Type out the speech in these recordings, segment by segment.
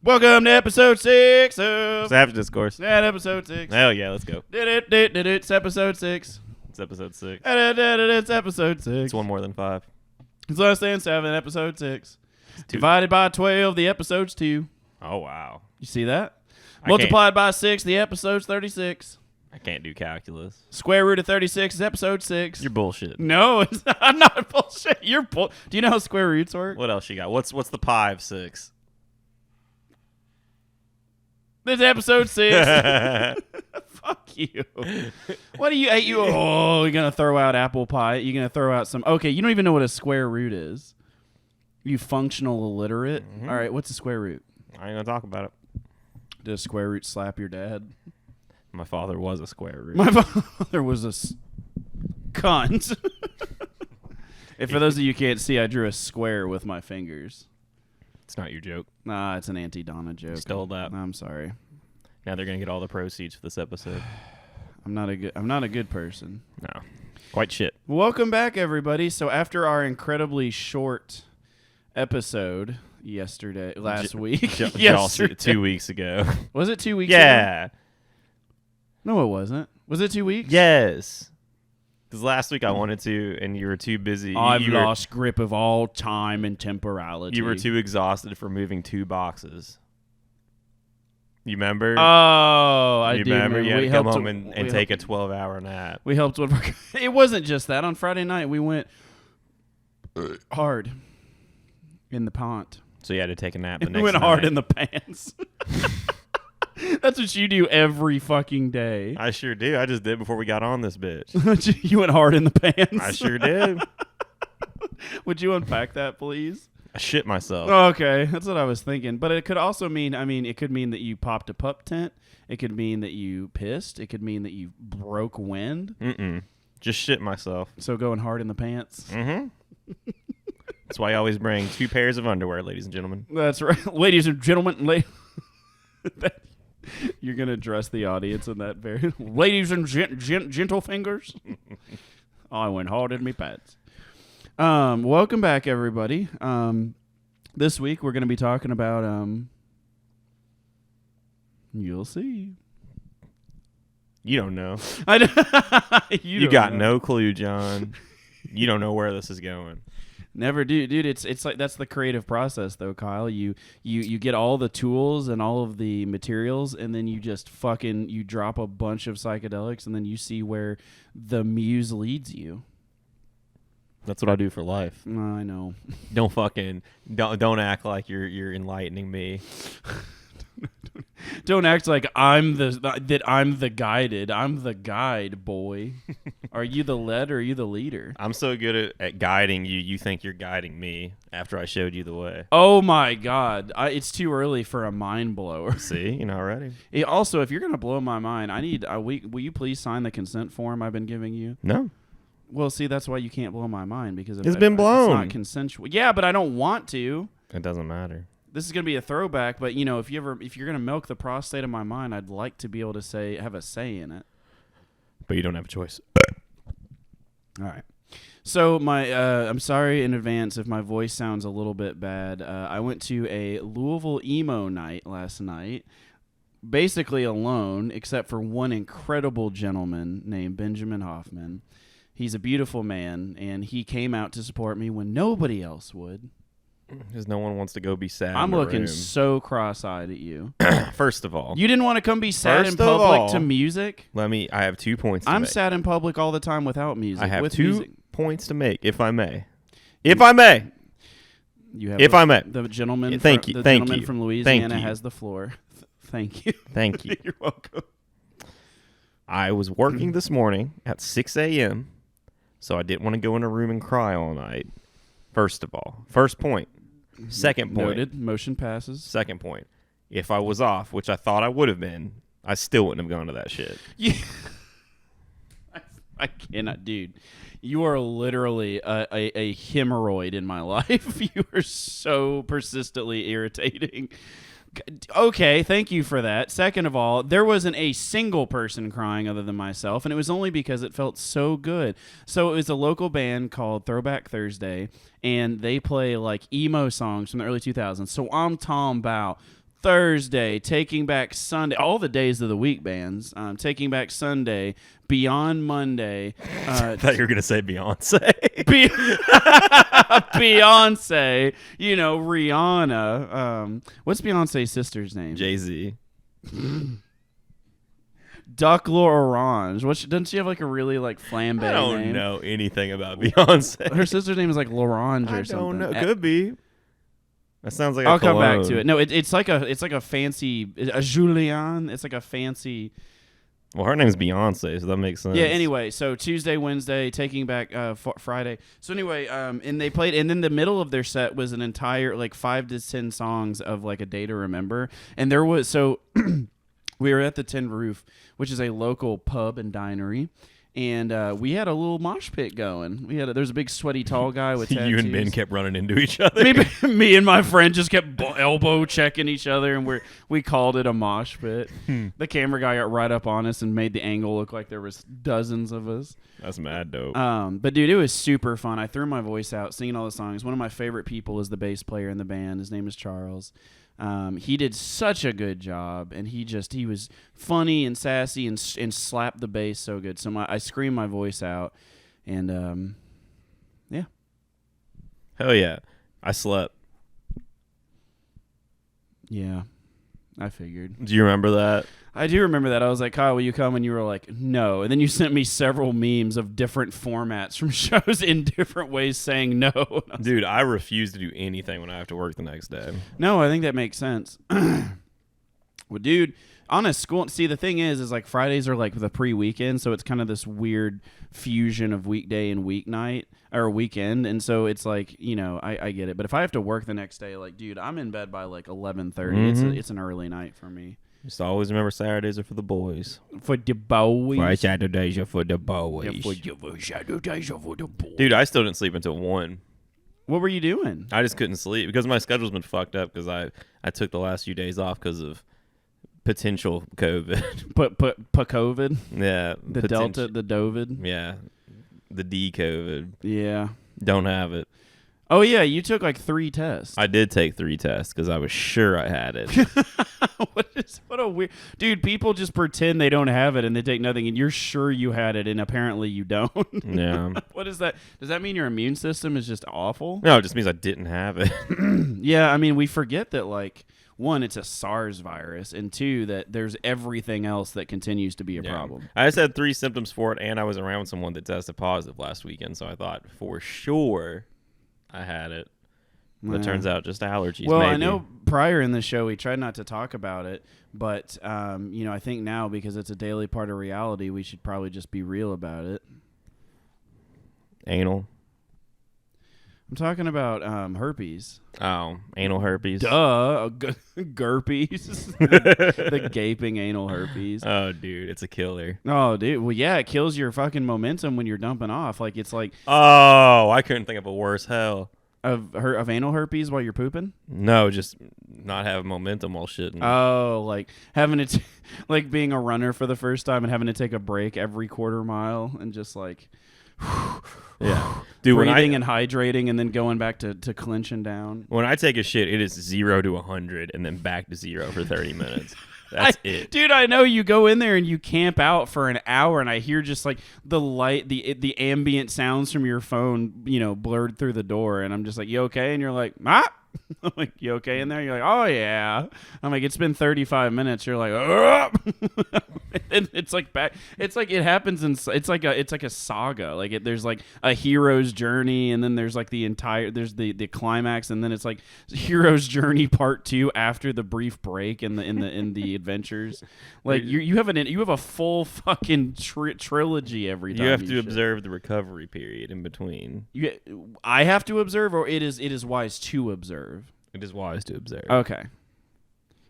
Welcome to episode 6 of Savage Discourse. At episode 6. Hell yeah, let's go. It's episode 6. It's episode 6. It's episode 6. It's one more than 5. It's less than 7, episode 6. Divided by 12, the episode's 2. Oh, wow. You see that? Multiplied by 6, the episode's 36. I can't do calculus. Square root of 36 is episode 6. You're bullshit. No, I'm not bullshit. You're Do you know how square roots work? What else you got? What's the pi of 6? This is episode 6. Fuck you. What do you hate? You're gonna throw out apple pie. You're gonna throw out some. Okay, you don't even know what a square root is. You functional illiterate. Mm-hmm. All right, what's a square root? I ain't gonna talk about it. Did a square root slap your dad? My father was a square root. My father was a cunt. And for those of you who can't see, I drew a square with my fingers. It's not your joke. Nah, it's an Auntie Donna joke. Stole that. I'm sorry. Now they're gonna get all the proceeds for this episode. I'm not a good person. No, quite shit. Welcome back, everybody. So after our incredibly short episode last week, yesterday, 2 weeks ago. Was it 2 weeks ago? Yeah. No, it wasn't. Was it 2 weeks? Yes. Because last week I wanted to, and you were too busy. I've lost grip of all time and temporality. You were too exhausted for moving 2 boxes. You remember? Oh, I do remember. You had to come home to, and take a 12-hour nap. We helped with work. It wasn't just that. On Friday night, we went hard in the pont. So you had to take a nap the next night. We went hard in the pants. That's what you do every fucking day. I sure do. I just did before we got on this bitch. You went hard in the pants. I sure did. Would you unpack that, please? I shit myself. Okay, that's what I was thinking. But it could also mean, it could mean that you popped a pup tent. It could mean that you pissed. It could mean that you broke wind. Just shit myself. So going hard in the pants. Mm-hmm. That's why I always bring 2 pairs of underwear, ladies and gentlemen. That's right. Ladies and gentlemen, you're going to address the audience in that very... Ladies and gentle fingers. I went hard in me pads. Welcome back, everybody. This week, we're going to be talking about... You'll see. You don't know. You got know. no clue, John. You don't know where this is going. Never do, dude. It's like that's the creative process, though, Kyle. You get all the tools and all of the materials, and then you just you drop a bunch of psychedelics, and then you see where the muse leads you. That's what I do for life. I know. Don't act like you're enlightening me. Don't act like I'm the guided. I'm the guide, boy. Are you the lead or are you the leader? I'm so good at guiding you. You think you're guiding me after I showed you the way. Oh my God! It's too early for a mind blower. See, you're not ready. Also, if you're gonna blow my mind, will you please sign the consent form I've been giving you? No. Well, see, that's why you can't blow my mind because it's been blown. It's not consensual. Yeah, but I don't want to. It doesn't matter. This is gonna be a throwback, but if you're gonna milk the prostate of my mind, I'd like to be able to have a say in it. But you don't have a choice. All right. So I'm sorry in advance if my voice sounds a little bit bad. I went to a Louisville emo night last night, basically alone, except for one incredible gentleman named Benjamin Hoffman. He's a beautiful man, and he came out to support me when nobody else would. Because no one wants to go be sad. I'm in a looking room. so cross-eyed at you. First of all, You didn't want to come be sad in public to music? I have 2 points to I'm make. sad in public all the time without music. I have with 2 music. points to make, if I may. If I may. You have if I may. The gentleman, Thank you. The Thank gentleman you. from Louisiana Thank you. has the floor. Thank you. Thank you. You're welcome. I was working this morning at 6 a.m., so I didn't want to go in a room and cry all night. First of all. First point. Second point. Noted. Motion passes. Second point. If I was off, which I thought I would have been, I still wouldn't have gone to that shit. Yeah. I cannot, dude. You are literally a hemorrhoid in my life. You are so persistently irritating. Okay, thank you for that. Second of all, there wasn't a single person crying other than myself, and it was only because it felt so good. So it was a local band called Throwback Thursday, and they play like emo songs from the early 2000s. So I'm talking about Thursday, Taking Back Sunday, all the days of the week bands, Taking Back Sunday, Beyond Monday. I thought you were going to say Beyonce. Beyonce, Rihanna. What's Beyonce's sister's name? Jay-Z. Duck L'Orange. Doesn't she have like a really like flambe name? I don't know anything about Beyonce. Her sister's name is like L'Orange or something. I don't know. Could be. That sounds like I'll a come cologne. back to it. No, it's like a fancy a Julian. It's like a fancy. Well, her name's Beyonce, so that makes sense. Yeah. Anyway, so Tuesday, Wednesday, Taking Back Friday. So anyway, and they played, and then the middle of their set was an entire like 5 to 10 songs of like A Day to Remember, and there was so. We were at the Tin Roof, which is a local pub and dinery, and we had a little mosh pit going. There's a big sweaty tall guy with tattoos. You and Ben kept running into each other. Me and my friend just kept elbow checking each other, and we called it a mosh pit. The camera guy got right up on us and made the angle look like there was dozens of us. That's mad dope. But dude, it was super fun. I threw my voice out singing all the songs. One of my favorite people is the bass player in the band. His name is Charles. He did such a good job, and he was funny and sassy and slapped the bass so good. So I screamed my voice out, and yeah. Hell yeah. I slept. Yeah, I figured. Do you remember that? I do remember that. I was like, Kyle, will you come? And you were like, no. And then you sent me several memes of different formats from shows in different ways saying no. Dude, I refuse to do anything when I have to work the next day. No, I think that makes sense. Well, dude, honest school. See, the thing is like Fridays are like the pre-weekend, so it's kind of this weird fusion of weekday and weeknight or weekend, and so it's like I get it. But if I have to work the next day, like, dude, I'm in bed by like 11:30. Mm-hmm. It's an early night for me. Just always remember Saturdays are for the boys. For the boys. Friday Saturdays are for the boys. Yeah, for Saturdays are for the boys. Dude, I still didn't sleep until 1. What were you doing? I just couldn't sleep because my schedule's been fucked up because I took the last few days off because of potential COVID. COVID? Yeah. The Delta, the Dovid? Yeah. The D COVID. Yeah. Don't have it. Oh, yeah, you took like 3 tests. I did take 3 tests because I was sure I had it. What a weird... Dude, people just pretend they don't have it and they take nothing, and you're sure you had it, and apparently you don't. Yeah. What is that? Does that mean your immune system is just awful? No, it just means I didn't have it. Yeah, I mean, we forget that, like, 1, it's a SARS virus, and 2, that there's everything else that continues to be a problem. I just had 3 symptoms for it, and I was around someone that tested positive last weekend, so I thought for sure I had it. But it turns out just allergies. Well, maybe. I know prior in the show we tried not to talk about it, but I think now because it's a daily part of reality, we should probably just be real about it. Anal. I'm talking about herpes. Oh, anal herpes. Duh, gurpies. The gaping anal herpes. Oh, dude, it's a killer. Oh, dude. Well, yeah, it kills your fucking momentum when you're dumping off. Like it's like Oh, I couldn't think of a worse hell. Of anal herpes while you're pooping? No, just not having momentum while shitting. Oh, like having it, like being a runner for the first time and having to take a break every quarter mile and just like, yeah, dude, breathing and hydrating and then going back to clenching down. When I take a shit, it is 0 to 100 and then back to 0 for 30 minutes. That's it. Dude, I know you go in there and you camp out for an hour and I hear just like the light, the ambient sounds from your phone, blurred through the door. And I'm just like, you okay? And you're like, ah. I'm like, you okay in there? You're like, oh yeah. I'm like, it's been 35 minutes. You're like, and it's like back. It's like it happens it's like a saga. Like there's like a hero's journey, and then there's like there's the climax, and then it's like hero's journey part 2 after the brief break in the adventures. Like you have a full fucking trilogy every time. You have to observe the recovery period in between. I have to observe, or it is wise to observe. It is wise to observe. Okay.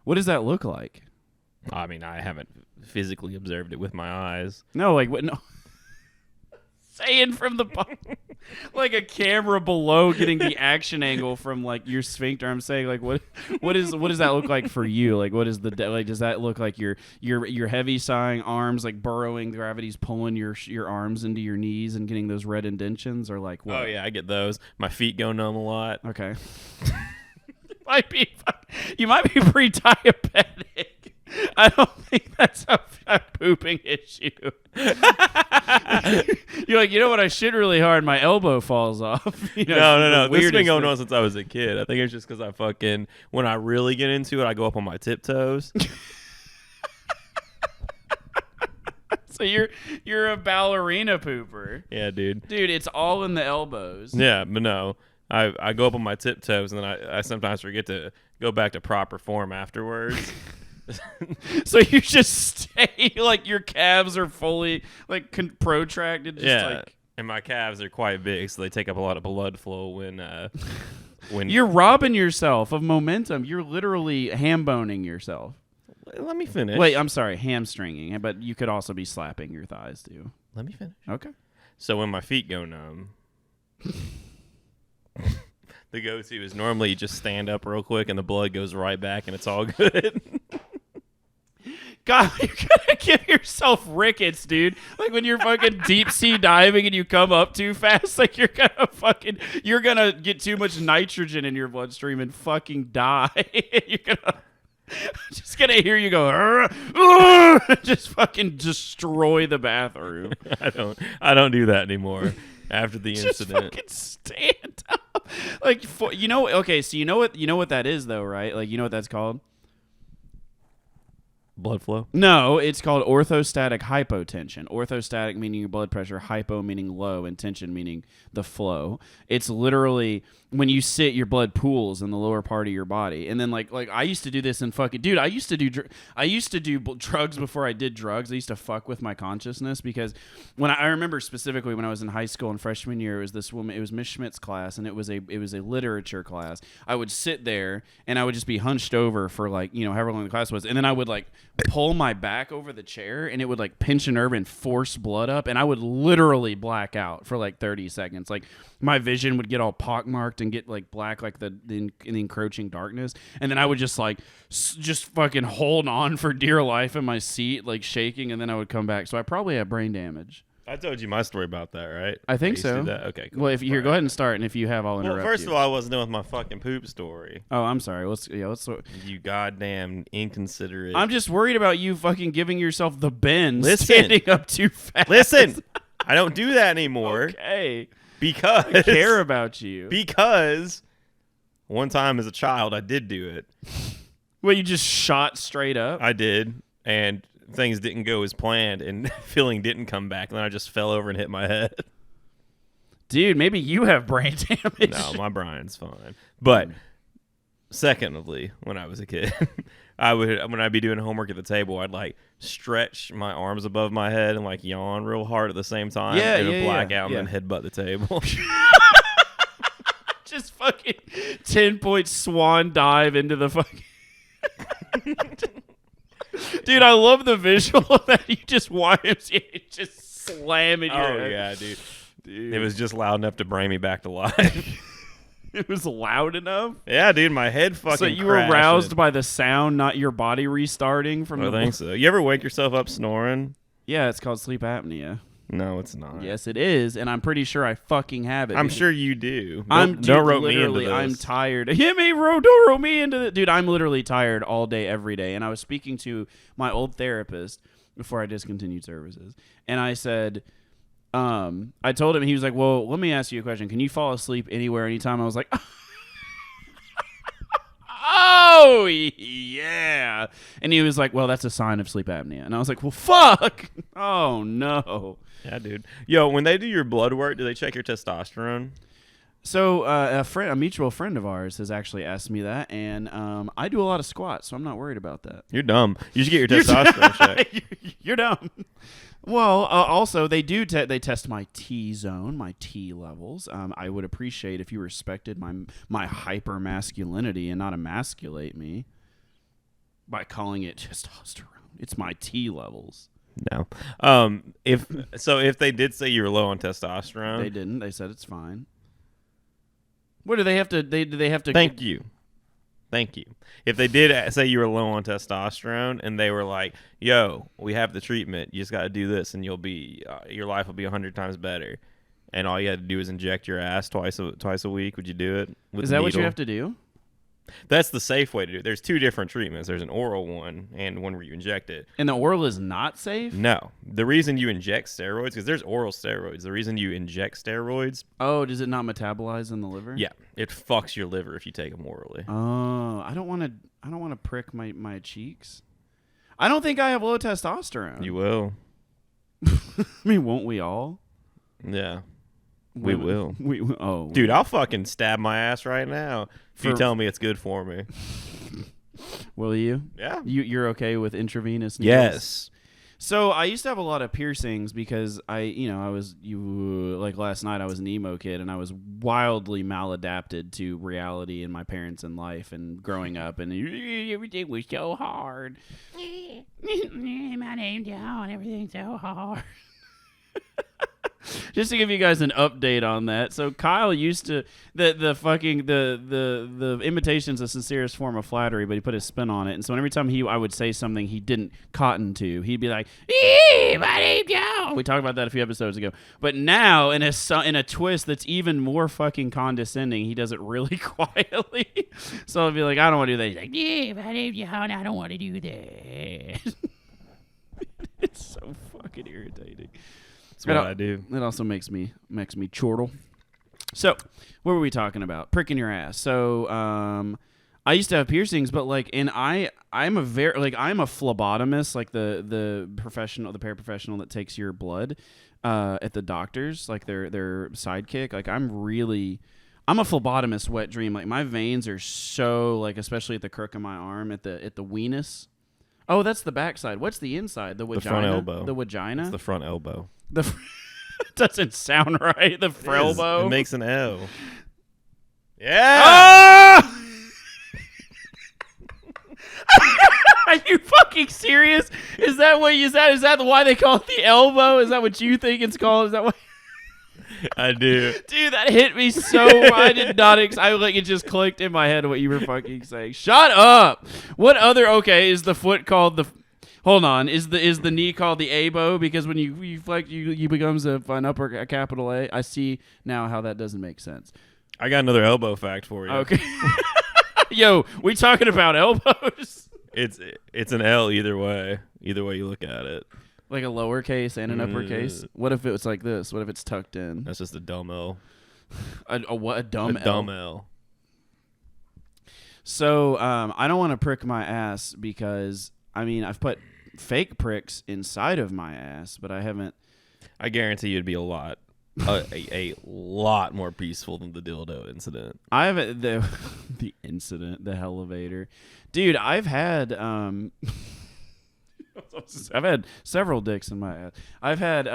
What does that look like? I mean, I haven't physically observed it with my eyes. No, like what? No. Saying from the like a camera below, getting the action angle from like your sphincter. I'm saying like what does that look like for you? Like what is does that look like your heavy sighing arms like burrowing, gravity's pulling your arms into your knees and getting those red indentions, or like what? Oh yeah, I get those. My feet go numb a lot. Okay. You might be pre-diabetic. I don't think that's a pooping issue. You're like, you know what? I shit really hard. My elbow falls off. No. This has been going on since I was a kid. I think it's just because when I really get into it, I go up on my tiptoes. So you're a ballerina pooper. Yeah, dude. Dude, it's all in the elbows. Yeah, but no. I go up on my tiptoes, and then I sometimes forget to go back to proper form afterwards. So you just stay like your calves are fully like protracted. And my calves are quite big, so they take up a lot of blood flow when you're robbing yourself of momentum. You're literally ham-boning yourself. Let me finish. Wait, I'm sorry, hamstringing, but you could also be slapping your thighs too. Let me finish. Okay. So when my feet go numb, the go-to is normally you just stand up real quick and the blood goes right back and it's all good. God, you're gonna give yourself rickets, dude. Like when you're fucking deep sea diving and you come up too fast, like you're gonna get too much nitrogen in your bloodstream and fucking die. Just gonna hear you go, just fucking destroy the bathroom. I don't do that anymore after the just incident. Fucking stand up, like okay. So you know what that is though, right? Like you know what that's called. Blood flow? No, it's called orthostatic hypotension. Orthostatic meaning your blood pressure, hypo meaning low, and tension meaning the flow. It's literally when you sit, your blood pools in the lower part of your body. And then like I used to do this in fucking dude. I used to do drugs before I did drugs. I used to fuck with my consciousness because I remember specifically when I was in high school in freshman year, it was this woman. It was Miss Schmidt's class, and it was a literature class. I would sit there and I would just be hunched over for like however long the class was, and then I would like pull my back over the chair and it would like pinch a nerve and force blood up, and I would literally black out for like 30 seconds. Like my vision would get all pockmarked and get like black, like in the encroaching darkness, and then I would just like just fucking hold on for dear life in my seat, like shaking, and then I would come back. So I probably had brain damage. I told you my story about that, right? I think so. Okay, cool. Well, if you go ahead and start, and if you have, I'll interrupt. Well, first you. of all, I wasn't done with my fucking poop story. Oh, I'm sorry. Let's. You goddamn inconsiderate. I'm just worried about you fucking giving yourself the bend, standing up too fast. Listen, I don't do that anymore. Okay. Because I care about you. Because one time as a child, I did do it. Well, you just shot straight up? I did, and things didn't go as planned, and feeling didn't come back, and then I just fell over and hit my head. Dude, maybe you have brain damage. No, my brain's fine. But secondly, when I was a kid, when I'd be doing homework at the table, I'd like stretch my arms above my head and like yawn real hard at the same time. Yeah, and black out yeah. and then headbutt the table. Just fucking 10-point swan dive into the fucking... Dude, I love the visual of that. You just YMCA just slamming your head. Oh, yeah, dude. It was just loud enough to bring me back to life. It was loud enough? Yeah, dude, my head fucking So you crashed. were roused by the sound, not your body restarting from I think so. You ever wake yourself up snoring? Yeah, it's called sleep apnea. No, it's not. Yes, it is, and I'm pretty sure I fucking have it. I'm sure you do. Don't rope me into this. I'm tired. Don't rope me into it. Dude, I'm literally tired all day, every day. And I was speaking to my old therapist before I discontinued services. And I said, I told him, he was like, well, let me ask you a question. Can you fall asleep anywhere, anytime? I was like, oh, yeah. And he was like, well, that's a sign of sleep apnea. And I was like, well, fuck. Oh, no. Yeah, dude. Yo, when they do your blood work, do they check your testosterone? So a mutual friend of ours has actually asked me that, and I do a lot of squats, so I'm not worried about that. You're dumb. You should get your testosterone checked. You're dumb. Well, also they do. They test my T zone, my T levels. I would appreciate if you respected my hyper masculinity and not emasculate me by calling it testosterone. It's my T levels. No. If they did say you were low on testosterone, they didn't. They said it's fine. What do they have to? Do they have to? Thank you. If they did say you were low on testosterone and they were like, "Yo, we have the treatment. You just got to do this, and you'll be your life will be 100 times better." And all you had to do is inject your ass twice a week. Would you do it? Is that what you have to do? That's the safe way to do it. There's 2 different treatments. There's an oral one and one where you inject it. And the oral is not safe? No. The reason you inject steroids, because there's oral steroids. The reason you inject steroids. Oh, does it not metabolize in the liver? Yeah. It fucks your liver if you take them orally. Oh, I don't want to prick my cheeks. I don't think I have low testosterone. You will. I mean, won't we all? Yeah. We will. Oh. Dude, I'll fucking stab my ass right now if you For- tell me it's good for me. Will you? Yeah. You're okay with intravenous needles? Yes. So I used to have a lot of piercings because like last night I was an emo kid and I was wildly maladapted to reality and my parents and life and growing up and everything was so hard. My name's John. Everything's so hard. Just to give you guys an update on that. So Kyle used to the imitation's the sincerest form of flattery, but he put his spin on it. And so every time I would say something he didn't cotton to, he'd be like, "My name's Joe." We talked about that a few episodes ago. But now in a twist that's even more fucking condescending, he does it really quietly. So I'll be like, "I don't want to do that." He's like, "My name's Joe, and I don't want to do that." It's so fucking irritating. That's what I do. It also makes me chortle. So, what were we talking about? Pricking your ass. So, I used to have piercings, but I'm a phlebotomist, like the paraprofessional that takes your blood at the doctors, like their sidekick. Like I'm a phlebotomist wet dream. Like my veins are so like, especially at the crook of my arm, at the weenus. Oh, that's the backside. What's the inside? The vagina. The front elbow. The vagina. It's the front elbow. Doesn't sound right. The frelbow. It makes an L. Yeah. Ah! Are you fucking serious? Is that why they call it the elbow? Is that what you think it's called? Is that what? I do. Dude, that hit me so. I did not. It just clicked in my head what you were fucking saying. Shut up. What other? Okay, is the foot called the? Hold on. Is the knee called the abo? Because when you flex, you becomes a capital A. I see now how that doesn't make sense. I got another elbow fact for you. Okay. Yo, we talking about elbows? It's an L either way. Either way you look at it. Like a lowercase and an uppercase? What if it's like this? What if it's tucked in? That's just a dumb L. A dumb L? L? Dumb L. So, I don't want to prick my ass because, I've put fake pricks inside of my ass, but I haven't. I guarantee you'd be a lot more peaceful than the dildo incident. I have the incident, the elevator. Dude, I've had several dicks in my ass. I've had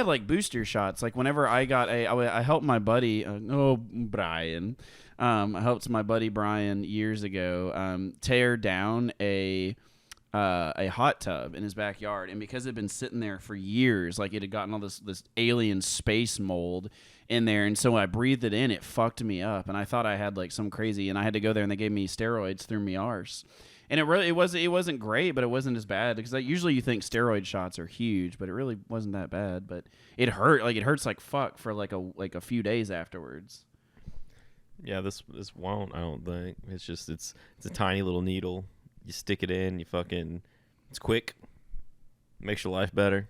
like booster shots. Like whenever I got I helped my buddy Brian. I helped my buddy Brian years ago tear down a hot tub in his backyard, and because it had been sitting there for years, like it had gotten all this alien space mold in there, and so when I breathed it in, it fucked me up, and I thought I had like some crazy, and I had to go there, and they gave me steroids through me arse. And it wasn't great, but it wasn't as bad because usually you think steroid shots are huge, but it really wasn't that bad. But it hurt, like it hurts like fuck for like a few days afterwards. Yeah, this won't. I don't think it's a tiny little needle. You stick it in. It's quick. Makes your life better.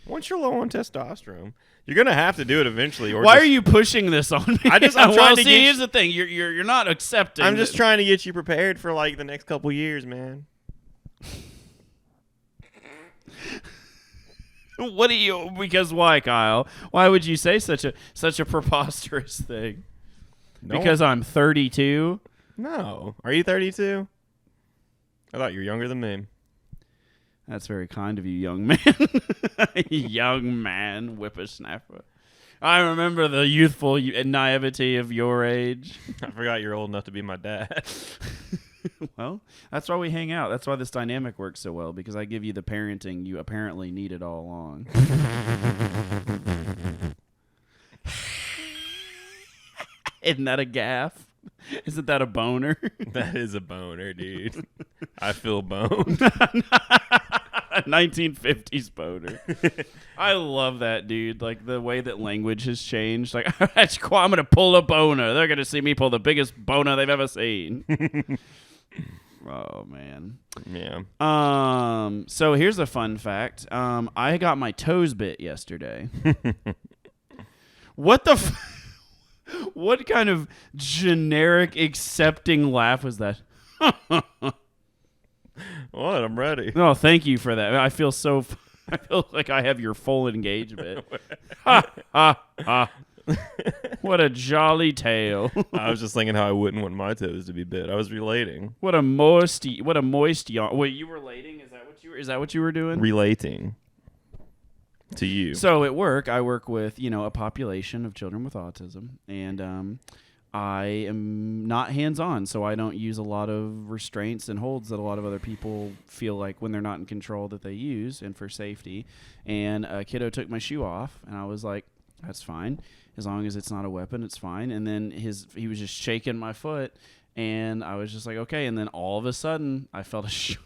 Once you're low on testosterone, you're gonna have to do it eventually. Or why are you pushing this on me? I'm trying to get. Here's the thing: you're not accepting. I'm just trying to get you prepared for like the next couple years, man. What do you? Because why, Kyle? Why would you say such a preposterous thing? No. Because I'm 32. No, are you 32? I thought you were younger than me. That's very kind of you, young man. Young man, whippersnapper. I remember the youthful naivety of your age. I forgot you're old enough to be my dad. Well, that's why we hang out. That's why this dynamic works so well, because I give you the parenting you apparently needed all along. Isn't that a gaff? Isn't that a boner? That is a boner, dude. I feel boned. 1950s boner. I love that, dude. Like the way that language has changed. Like, I'm gonna pull a boner. They're gonna see me pull the biggest boner they've ever seen. Oh man. Yeah. So here's a fun fact. I got my toes bit yesterday. What the? What kind of generic accepting laugh was that? What? I'm ready. No, thank you for that. I feel so. I feel like I have your full engagement. Ha ha ha! What a jolly tale. I was just thinking how I wouldn't want my toes to be bit. I was relating. What a moist yawn. Wait, you were relating? Is that what you were doing? Relating to you. So at work, I work with a population of children with autism, and I am not hands-on, so I don't use a lot of restraints and holds that a lot of other people feel like when they're not in control that they use, and for safety. And a kiddo took my shoe off, and I was like, "That's fine, as long as it's not a weapon, it's fine." And then he was just shaking my foot, and I was just like, "Okay." And then all of a sudden, I felt a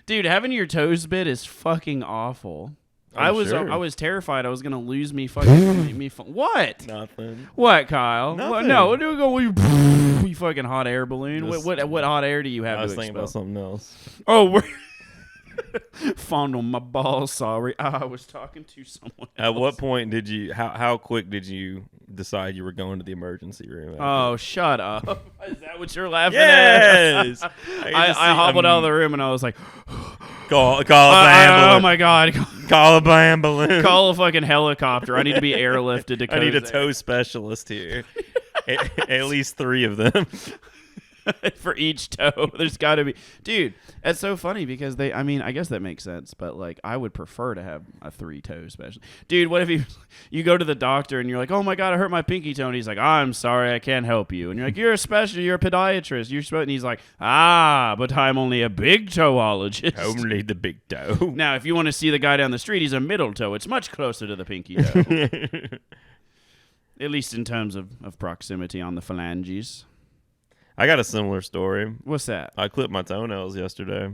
dude, having your toes bit is fucking awful. I was terrified I was gonna lose me fucking what? Nothing. What, Kyle? Nothing. What, no, what do we go? You fucking hot air balloon. What hot air do you have? I was to thinking expel? about something else. Oh, we're fondle my balls. Sorry, I was talking to someone else. At what point did you? How quick did you decide you were going to the emergency room? Oh, shut up! Is that what you're laughing Yes. at? I hobbled out of the room and I was like, call an ambulance. oh my god! Call a ambulance. Call a fucking helicopter. I need to be airlifted to. I need a toe specialist here. at least 3 of them. For each toe. There's got to be. Dude, that's so funny because I guess that makes sense, but like I would prefer to have a 3-toe specialist. Dude, what if you go to the doctor and you're like, "Oh my god, I hurt my pinky toe." And he's like, "I'm sorry, I can't help you." And you're like, "You're a podiatrist. And he's like, "But I'm only a big toeologist." Only the big toe. Now, if you want to see the guy down the street, he's a middle toe. It's much closer to the pinky toe. At least in terms of proximity on the phalanges. I got a similar story. What's that? I clipped my toenails yesterday.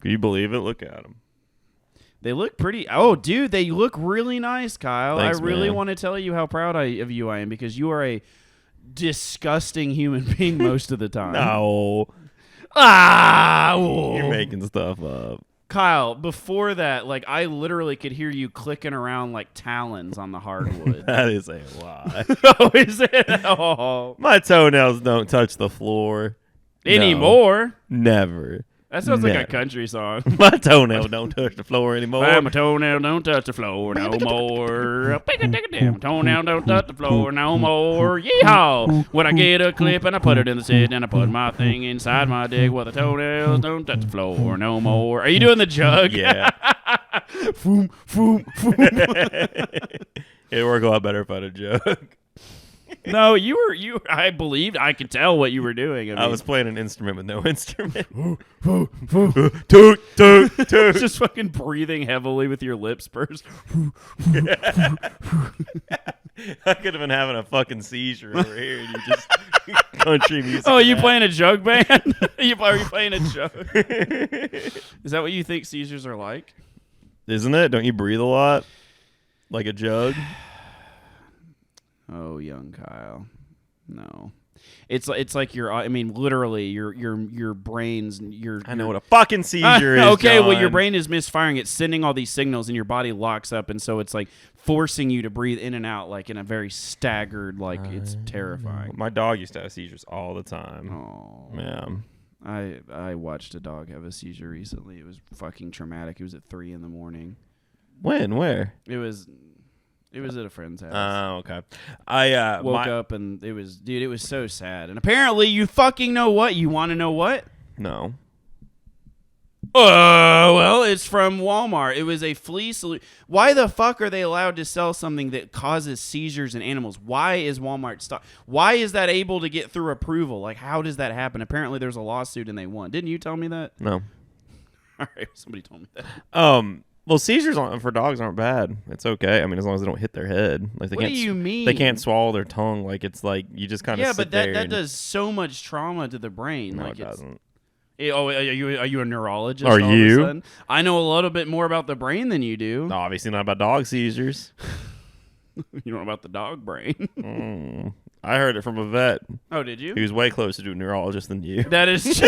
Can you believe it? Look at them. They look pretty. Oh, dude, they look really nice, Kyle. Thanks, I really man. want to tell you how proud of you I am because you are a disgusting human being most of the time. No. Whoa. You're making stuff up. Kyle, before that, like I literally could hear you clicking around like talons on the hardwood. That is a lie. Oh, is it? Oh. My toenails don't touch the floor. Anymore? No, never. That sounds like a country song. My toenail don't touch the floor anymore. My toenail don't touch the floor no more. Damn toenail don't touch the floor no more. Yeehaw! When I get a clip and I put it in the sit and I put my thing inside my dick, well the toenails don't touch the floor no more. Are you doing the jug? Yeah. Foom, foom, foom. It'd work a lot better if I had a joke. No, you. I believed. I could tell what you were doing. I was playing an instrument with no instrument. toot, toot, toot. Just fucking breathing heavily with your lips pursed. I could have been having a fucking seizure over here, and you just country music. Oh, you playing a jug band? Are you playing a jug? Is that what you think seizures are like? Isn't it? Don't you breathe a lot, like a jug? Oh, young Kyle. No. It's like literally your brain's I know what a fucking seizure is. Okay, John. well your brain is misfiring. It's sending all these signals and your body locks up, and so it's like forcing you to breathe in and out like in a very staggered, like it's terrifying. My dog used to have seizures all the time. Oh. Yeah. I watched a dog have a seizure recently. It was fucking traumatic. It was at 3 a.m. When? Where? It was at a friend's house. Oh, okay. I woke up and it was so sad. And apparently you fucking know what? You want to know what? No. Well, it's from Walmart. It was a flea solution. Why the fuck are they allowed to sell something that causes seizures in animals? Why is Walmart Why is that able to get through approval? Like, how does that happen? Apparently there's a lawsuit and they won. Didn't you tell me that? No. All right, somebody told me that. Well, seizures for dogs aren't bad. It's okay. I mean, as long as they don't hit their head. Like they What can't. do you mean? They can't swallow their tongue. Like it's like you just kind of Yeah, sit but there that and- does so much trauma to the brain. No, like it doesn't. Oh, are you a neurologist? Are all of a you? sudden? I know a little bit more about the brain than you do. Obviously not about dog seizures. You know about the dog brain. I heard it from a vet. Oh, did you? He was way closer to a neurologist than you. That is true.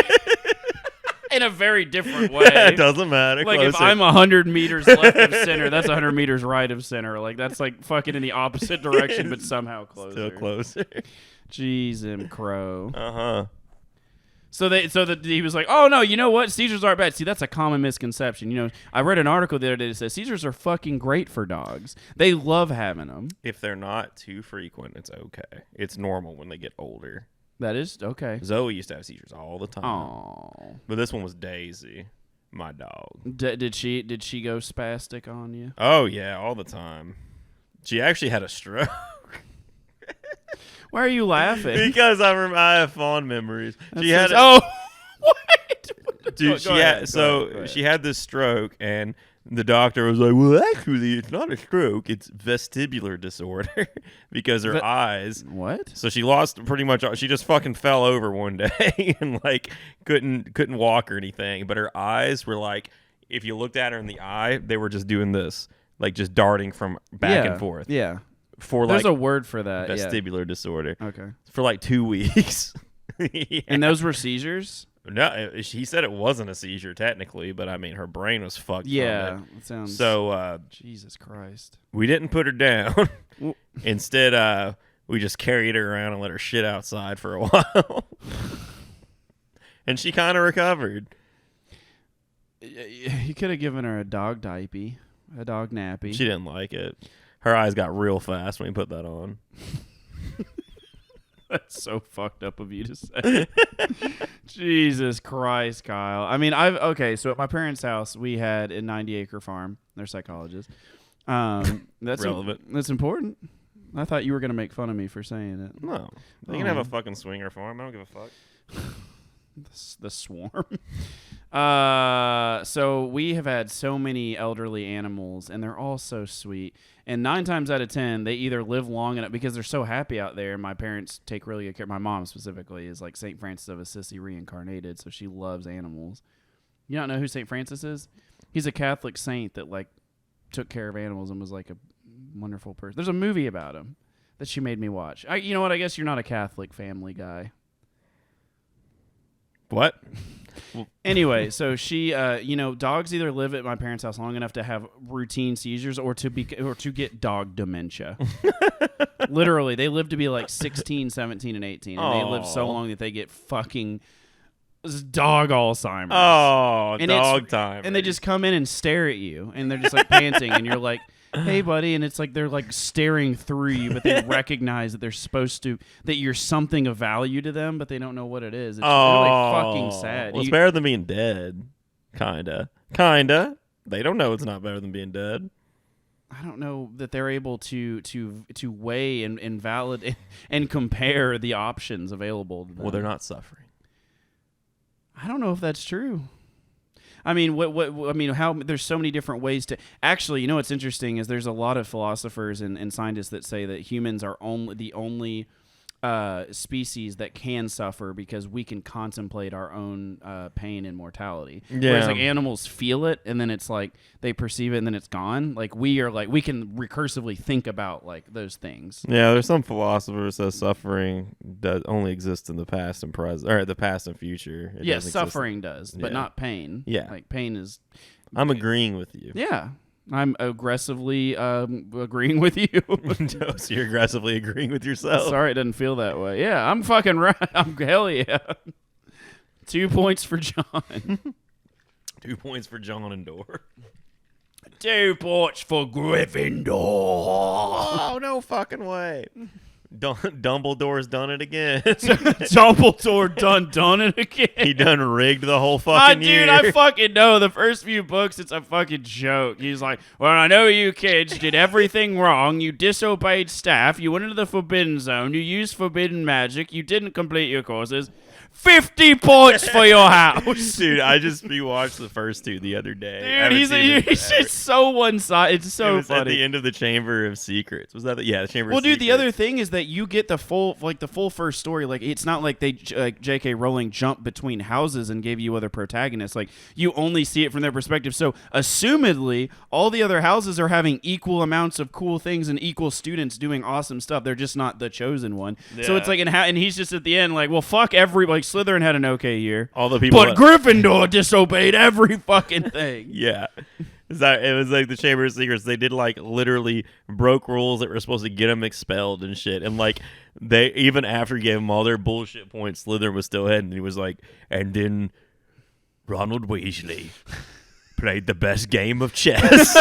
In a very different way. It doesn't matter. Like closer. if I'm 100 meters left of center, that's 100 meters right of center. Like that's like fucking in the opposite direction, but somehow closer. Still closer. Jeez, and crow. Uh-huh. So he was like, oh no, you know what? Seizures aren't bad. See, that's a common misconception. You know, I read an article the other day that says seizures are fucking great for dogs. They love having them. If they're not too frequent, it's okay. It's normal when they get older. That is okay. Zoe used to have seizures all the time. Oh, But this one was Daisy, my dog. did she go spastic on you? Oh yeah, all the time. She actually had a stroke. Why are you laughing? Because I have fond memories. She had oh, what? dude. Go ahead. She had this stroke, and the doctor was like, "Well, actually, it's not a stroke; it's vestibular disorder because her eyes." What? So she lost pretty much. She just fucking fell over one day and like couldn't walk or anything. But her eyes were like, if you looked at her in the eye, they were just doing this, like just darting from back and forth. Yeah. For There's like a word for that. vestibular disorder. Okay. For like 2 weeks. Yeah. And those were seizures? No, he said it wasn't a seizure technically, but I mean her brain was fucked. Yeah. From It sounds. it. So Jesus Christ. we didn't put her down. Well- Instead, we just carried her around and let her shit outside for a while. And she kind of recovered. You could have given her a dog diaper, a dog nappy. She didn't like it. Her eyes got real fast when we put that on. That's so fucked up of you to say. Jesus Christ, Kyle. I mean, so at my parents' house, we had a 90-acre farm. They're psychologists. That's Relevant. That's important. I thought you were going to make fun of me for saying it. No. They can have a fucking swinger farm. I don't give a fuck. The swarm. So we have had so many elderly animals, and they're all so sweet. And 9 times out of 10, they either live long enough because they're so happy out there. And my parents take really good care. My mom specifically is like St. Francis of Assisi reincarnated, so she loves animals. You don't know who St. Francis is? He's a Catholic saint that like took care of animals and was like a wonderful person. There's a movie about him that she made me watch. You know what? I guess you're not a Catholic family guy. What? Anyway, so she, dogs either live at my parents' house long enough to have routine seizures or to get dog dementia. Literally, they live to be like 16, 17, and 18, and they live so long that they get fucking dog Alzheimer's. Oh, And dog time. And they just come in and stare at you, and they're just like panting, and you're like, hey, buddy, and it's like they're like staring through you, but they recognize that they're supposed to, that you're something of value to them, but they don't know what it is. It's really fucking sad. Well, it's better than being dead. Kinda. They don't know it's not better than being dead. I don't know that they're able to weigh and validate and compare the options available to them. Well, they're not suffering. I don't know if that's true. I mean, how there's so many different ways to actually, you know, what's interesting is there's a lot of philosophers and scientists that say that humans are the only species that can suffer because we can contemplate our own pain and mortality. Yeah. Whereas like animals feel it and then it's like they perceive it and then it's gone. Like we can recursively think about like those things. Yeah, there's some philosophers that suffering does only exists in the past and present, or the past and future. It Yes, doesn't suffering does, but Yeah. not pain. Yeah. Like pain is. I'm agreeing with you. Yeah. I'm aggressively agreeing with you. So you're aggressively agreeing with yourself. Sorry, it doesn't feel that way. Yeah, I'm fucking right. Hell yeah. 2 points for John. 2 points for John and Dor. 2 points for Gryffindor. Oh, no fucking way. Dumbledore's done it again. Dumbledore done it again. He done rigged the whole fucking year. Dude, I fucking know. The first few books, it's a fucking joke. He's like, well, I know you kids did everything wrong. You disobeyed staff. You went into the forbidden zone. You used forbidden magic. You didn't complete your courses. 50 points for your house. Dude, I just rewatched the first two the other day. Dude, he's just so one-sided. It's so it was funny. at the end of the Chamber of Secrets. Was that the Chamber Well, of dude, Secrets. the other thing is that you get the full first story. Like, it's not like they J.K. Rowling jumped between houses and gave you other protagonists. Like, you only see it from their perspective. So, assumedly, all the other houses are having equal amounts of cool things and equal students doing awesome stuff. They're just not the chosen one. Yeah. So it's like, and he's just at the end like, well, fuck like Slytherin had an okay year. All the people But Gryffindor disobeyed every fucking thing. Yeah. It was like the Chamber of Secrets. They did like literally broke rules that were supposed to get them expelled and shit. And like they even after he gave them all their bullshit points, Slytherin was still ahead. And he was like, and then Ronald Weasley played the best game of chess.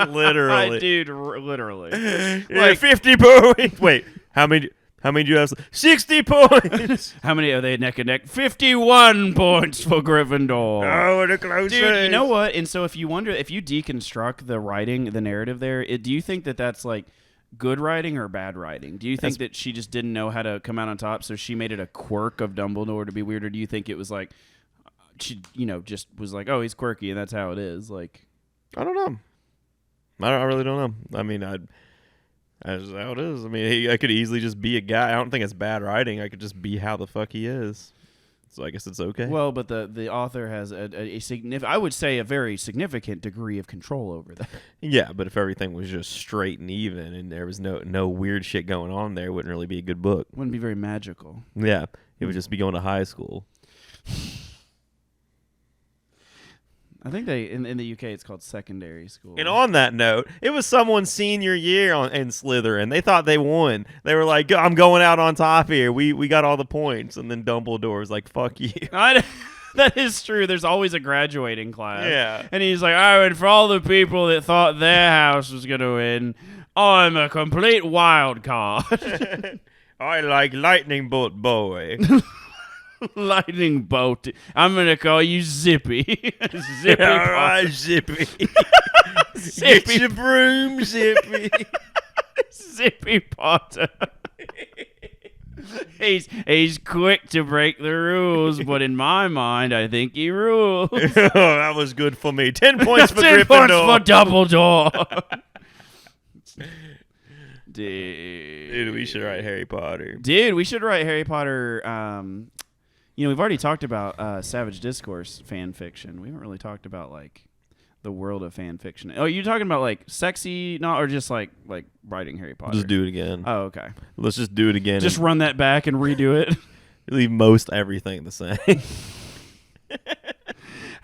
Literally, Dude, literally. Like 50 points. Wait, how many do you have? 60 points. How many are they neck and neck? 51 points for Gryffindor. Oh, what a close Dude, race. you know what? And so if you deconstruct the writing, the narrative there, do you think that that's like good writing or bad writing? Do you think that she just didn't know how to come out on top, so she made it a quirk of Dumbledore to be weird, or do you think it was like she, just was like, oh, he's quirky and that's how it is? Like, I don't know. I really don't know. I mean, that's how it is. I mean, I could easily just be a guy. I don't think it's bad writing. I could just be how the fuck he is. So I guess it's okay. Well, but the author has a I would say a very significant degree of control over that. Yeah, but if everything was just straight and even and there was no weird shit going on there, it wouldn't really be a good book. Wouldn't be very magical. Yeah, it would just be going to high school. I think in the UK it's called secondary school. And on that note, it was someone's senior year in Slytherin. They thought they won. They were like, I'm going out on top here. We got all the points. And then Dumbledore was like, fuck you. That is true. There's always a graduating class. Yeah. And he's like, all right, for all the people that thought their house was going to win, I'm a complete wild card. I like Lightning Bolt Boy. Lightning bolt. I'm going to call you Zippy. Zippy. All right, Zippy. Zippy. Get your broom, Zippy. Zippy Potter. He's quick to break the rules, but in my mind, I think he rules. Oh, that was good for me. 10 points for 10 Gryffindor. points for Dumbledore. Dude, we should write Harry Potter. Dude, we should write Harry Potter. We've already talked about Savage Discourse fan fiction. We haven't really talked about like the world of fan fiction. Oh, you're talking about like sexy, or just like writing Harry Potter? Just do it again. Oh, okay. Let's just do it again. Just run that back and redo it. Leave most everything the same.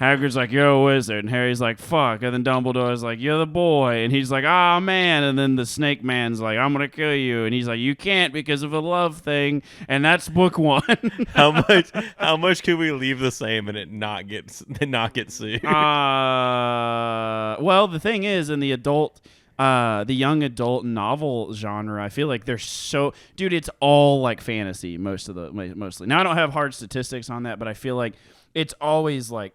Hagrid's like, you're a wizard. And Harry's like, fuck. And then Dumbledore's like, you're the boy. And he's like, ah, man. And then the snake man's like, I'm going to kill you. And he's like, you can't because of a love thing. And that's book one. How much could we leave the same and it not get sued? Well, the thing is, in the young adult novel genre, I feel like they're so, dude, it's all like fantasy mostly. Now I don't have hard statistics on that, but I feel like it's always like,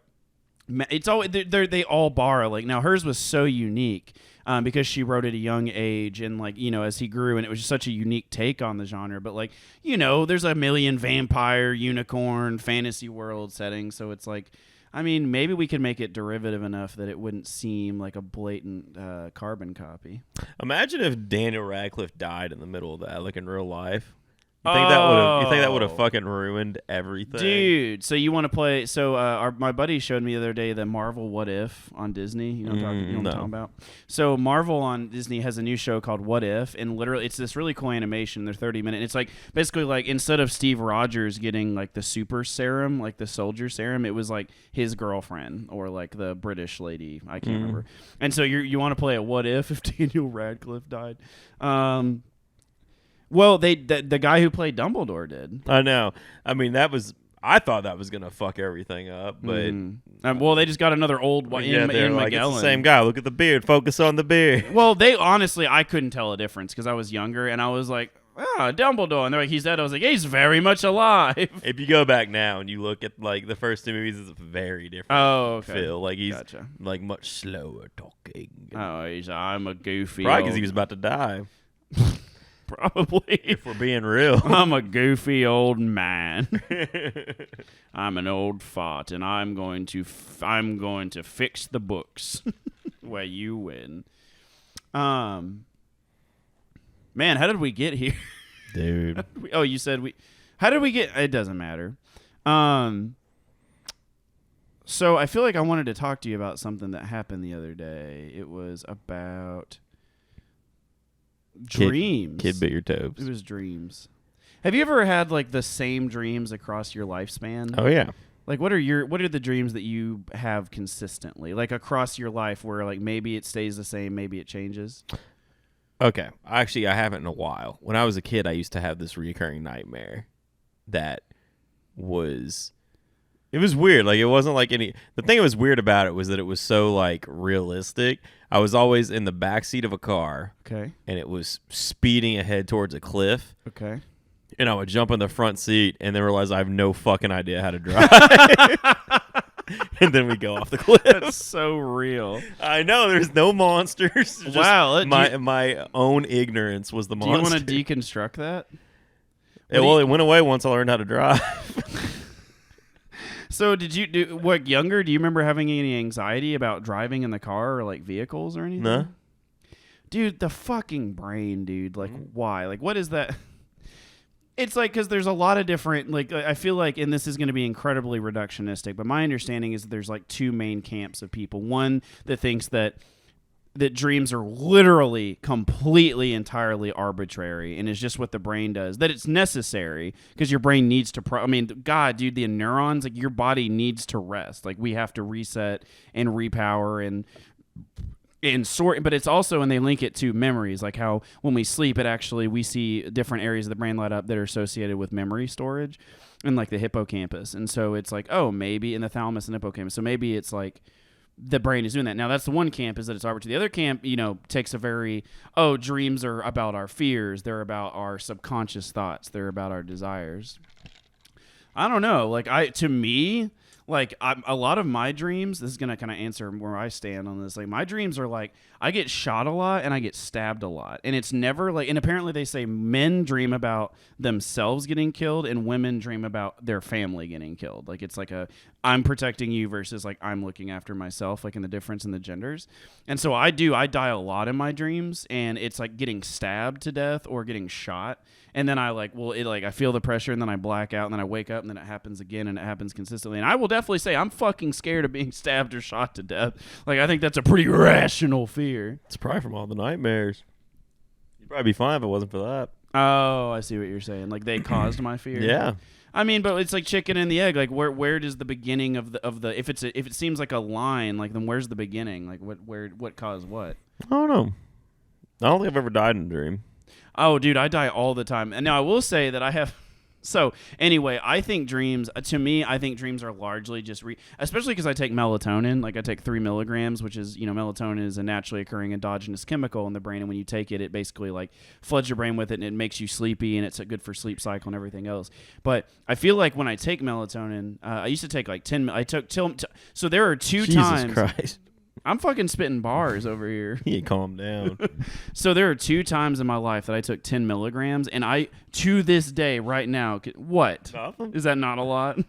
they all borrow. Like, now hers was so unique because she wrote at a young age and like, as he grew, and it was just such a unique take on the genre. But like, there's a million vampire, unicorn, fantasy world settings. So it's like, I mean, maybe we could make it derivative enough that it wouldn't seem like a blatant carbon copy. Imagine if Daniel Radcliffe died in the middle of that, like in real life. You think that would have fucking ruined everything? Dude, so you want to play... So my buddy showed me the other day the Marvel What If on Disney. You know what I'm talking about? So Marvel on Disney has a new show called What If, and literally it's this really cool animation. They're 30-minute. It's like basically like instead of Steve Rogers getting like the super serum, like the soldier serum, it was like his girlfriend or like the British lady. I can't remember. And so you want to play a What If Daniel Radcliffe died? Well, the guy who played Dumbledore did. I know. I mean, I thought that was gonna fuck everything up, but well, they just got another old Ian like, McGellen. it's the same guy. Look at the beard. Focus on the beard. Well, they honestly, I couldn't tell a difference because I was younger, and I was like, Dumbledore, and they're like, he's dead. I was like, he's very much alive. If you go back now and you look at like the first two movies, it's a very different. Oh, okay. Feel like he's Gotcha. like much slower talking. Oh, I'm a goofy. Probably because he was about to die. Probably. If we're being real. I'm a goofy old man. I'm an old fart, and I'm going to fix the books where you win. Man, how did we get here? Dude. You said we. How did we get? It doesn't matter. So I feel like I wanted to talk to you about something that happened the other day. It was about dreams. Kid bit your toes. It was dreams. Have you ever had like the same dreams across your lifespan? Oh yeah. Like what are the dreams that you have consistently, like across your life, where like maybe it stays the same, maybe it changes? Okay. Actually, I haven't in a while. When I was a kid, I used to have this recurring nightmare that was... It was weird. Like, it wasn't like any... The thing that was weird about it was that it was so, like, realistic. I was always in the backseat of a car. Okay. And it was speeding ahead towards a cliff. Okay. And I would jump in the front seat and then realize I have no fucking idea how to drive. And then we go off the cliff. That's so real. I know. There's no monsters. Just wow. my own ignorance was the monster. Do you want to deconstruct that? It went away once I learned how to drive. So did you do what younger? Do you remember having any anxiety about driving in the car or like vehicles or anything? No. Dude, the fucking brain, dude. Like, why? Like, what is that? It's like, because there's a lot of different, like, I feel like, and this is going to be incredibly reductionistic, but my understanding is that there's like two main camps of people. One that thinks that dreams are literally completely entirely arbitrary and is just what the brain does, that it's necessary because your brain needs to God, dude, the neurons, like your body needs to rest. Like we have to reset and repower and sort, but it's also, and they link it to memories, like how when we sleep, we see different areas of the brain light up that are associated with memory storage and like the hippocampus. And so it's like, oh, maybe in the thalamus and hippocampus. So maybe it's like, the brain is doing that. Now, that's the one camp, is that it's arbitrary. The other camp, takes a very, dreams are about our fears. They're about our subconscious thoughts. They're about our desires. I don't know. Like, to me, like, a lot of my dreams, this is going to kind of answer where I stand on this. Like, my dreams are like, I get shot a lot and I get stabbed a lot. And it's never like, and apparently they say men dream about themselves getting killed and women dream about their family getting killed. Like, it's like I'm protecting you versus like I'm looking after myself, like in the difference in the genders. And so I die a lot in my dreams, and it's like getting stabbed to death or getting shot. And then I feel the pressure, and then I black out, and then I wake up, and then it happens again, and it happens consistently. And I will definitely say I'm fucking scared of being stabbed or shot to death. Like, I think that's a pretty rational fear. It's probably from all the nightmares. You'd probably be fine if it wasn't for that. Oh, I see what you're saying. Like, they caused my fear. Yeah. I mean, but it's like chicken and the egg. Like, where does the beginning of the if it seems like a line, like, then where's the beginning? Like, what caused what? I don't know. I don't think I've ever died in a dream. Oh, dude, I die all the time. And now I will say that I have... So, anyway, I think dreams are largely just... especially because I take melatonin. Like, I take 3 milligrams, which is, melatonin is a naturally occurring endogenous chemical in the brain. And when you take it, it basically, like, floods your brain with it, and it makes you sleepy, and it's good for sleep cycle and everything else. But I feel like when I take melatonin, I used to take, like, 10... So there are two times... Jesus Christ. I'm fucking spitting bars over here. Yeah, calm down. So there are 2 times in my life that I took 10 milligrams, and to this day, right now, what? Nothing. Is that not a lot?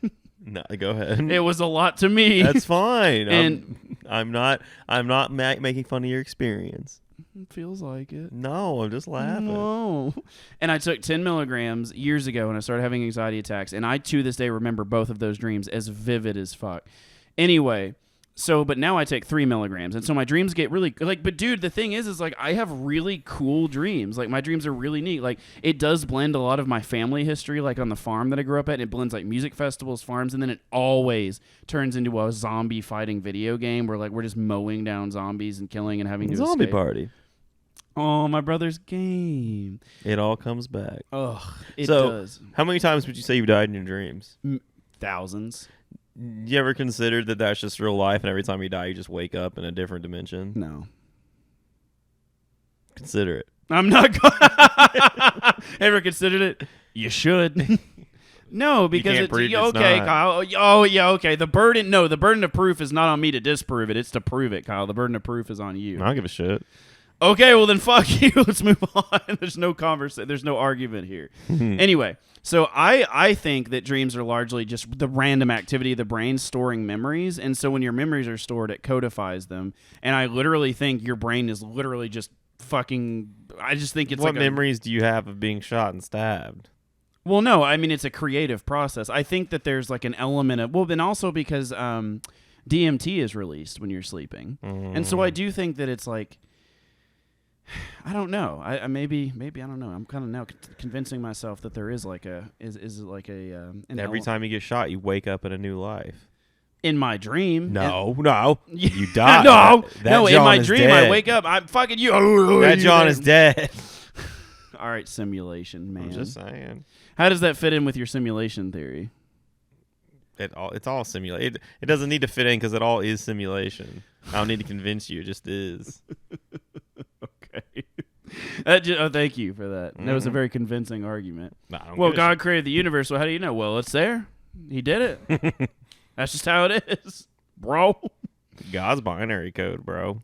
No, go ahead. It was a lot to me. That's fine. And I'm not making fun of your experience. It feels like it. No, I'm just laughing. No. And I took 10 milligrams years ago when I started having anxiety attacks, and I, to this day, remember both of those dreams as vivid as fuck. Anyway... So, but now I take 3 milligrams. And so my dreams get really, like, but dude, the thing is like, I have really cool dreams. Like, my dreams are really neat. Like, it does blend a lot of my family history, like on the farm that I grew up at. And it blends like music festivals, farms. And then it always turns into a zombie fighting video game where like we're just mowing down zombies and killing and having to zombie escape. Party. Oh, my brother's game. It all comes back. Ugh, it does. How many times would you say you've died in your dreams? Thousands. You ever considered that that's just real life, and every time you die, you just wake up in a different dimension? No. Consider it. I'm not going Ever considered it? You should. No, because it's okay, not. Kyle. Oh, yeah, okay. The burden of proof is not on me to disprove it. It's to prove it, Kyle. The burden of proof is on you. I don't give a shit. Okay, well then fuck you. Let's move on. There's no conversation. There's no argument here. Anyway, so I think that dreams are largely just the random activity of the brain storing memories, and so when your memories are stored, it codifies them. And I literally think your brain is literally just fucking. I just think it's what like memories do you have of being shot and stabbed? Well, no, I mean it's a creative process. I think that there's like an element of then also because DMT is released when you're sleeping, and so I do think that it's like. I don't know. I maybe I don't know. I'm kind of now convincing myself that there is like a Every time you get shot, you wake up in a new life. In my dream. No, you die. No. In my dream, I wake up. I'm fucking you. That John is dead. All right, simulation, man. I'm just saying. How does that fit in with your simulation theory? It's all simulation. It doesn't need to fit in because it all is simulation. I don't need to convince you. It just is. Okay. Thank you for that. That was a very convincing argument. Well, God created the universe. Well, how do you know? Well, it's there. He did it. That's just how it is, bro. God's binary code, bro.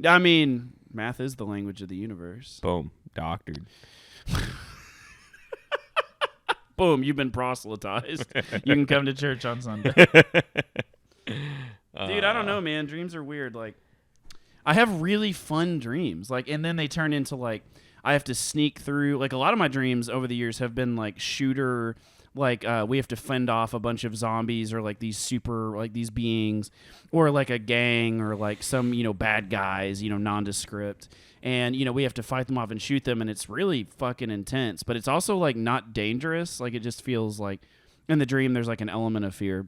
I mean, math is the language of the universe. Boom. Doctored. Boom. You've been proselytized. You can come to church on Sunday. Dude, I don't know, man. Dreams are weird. Like, I have really fun dreams, like, and then they turn into like I have to sneak through. Like a lot of my dreams over the years have been like shooter, like we have to fend off a bunch of zombies or like these super like these beings, or like a gang or like some bad guys, nondescript, and we have to fight them off and shoot them, and it's really fucking intense. But it's also like not dangerous. Like it just feels like in the dream there's like an element of fear.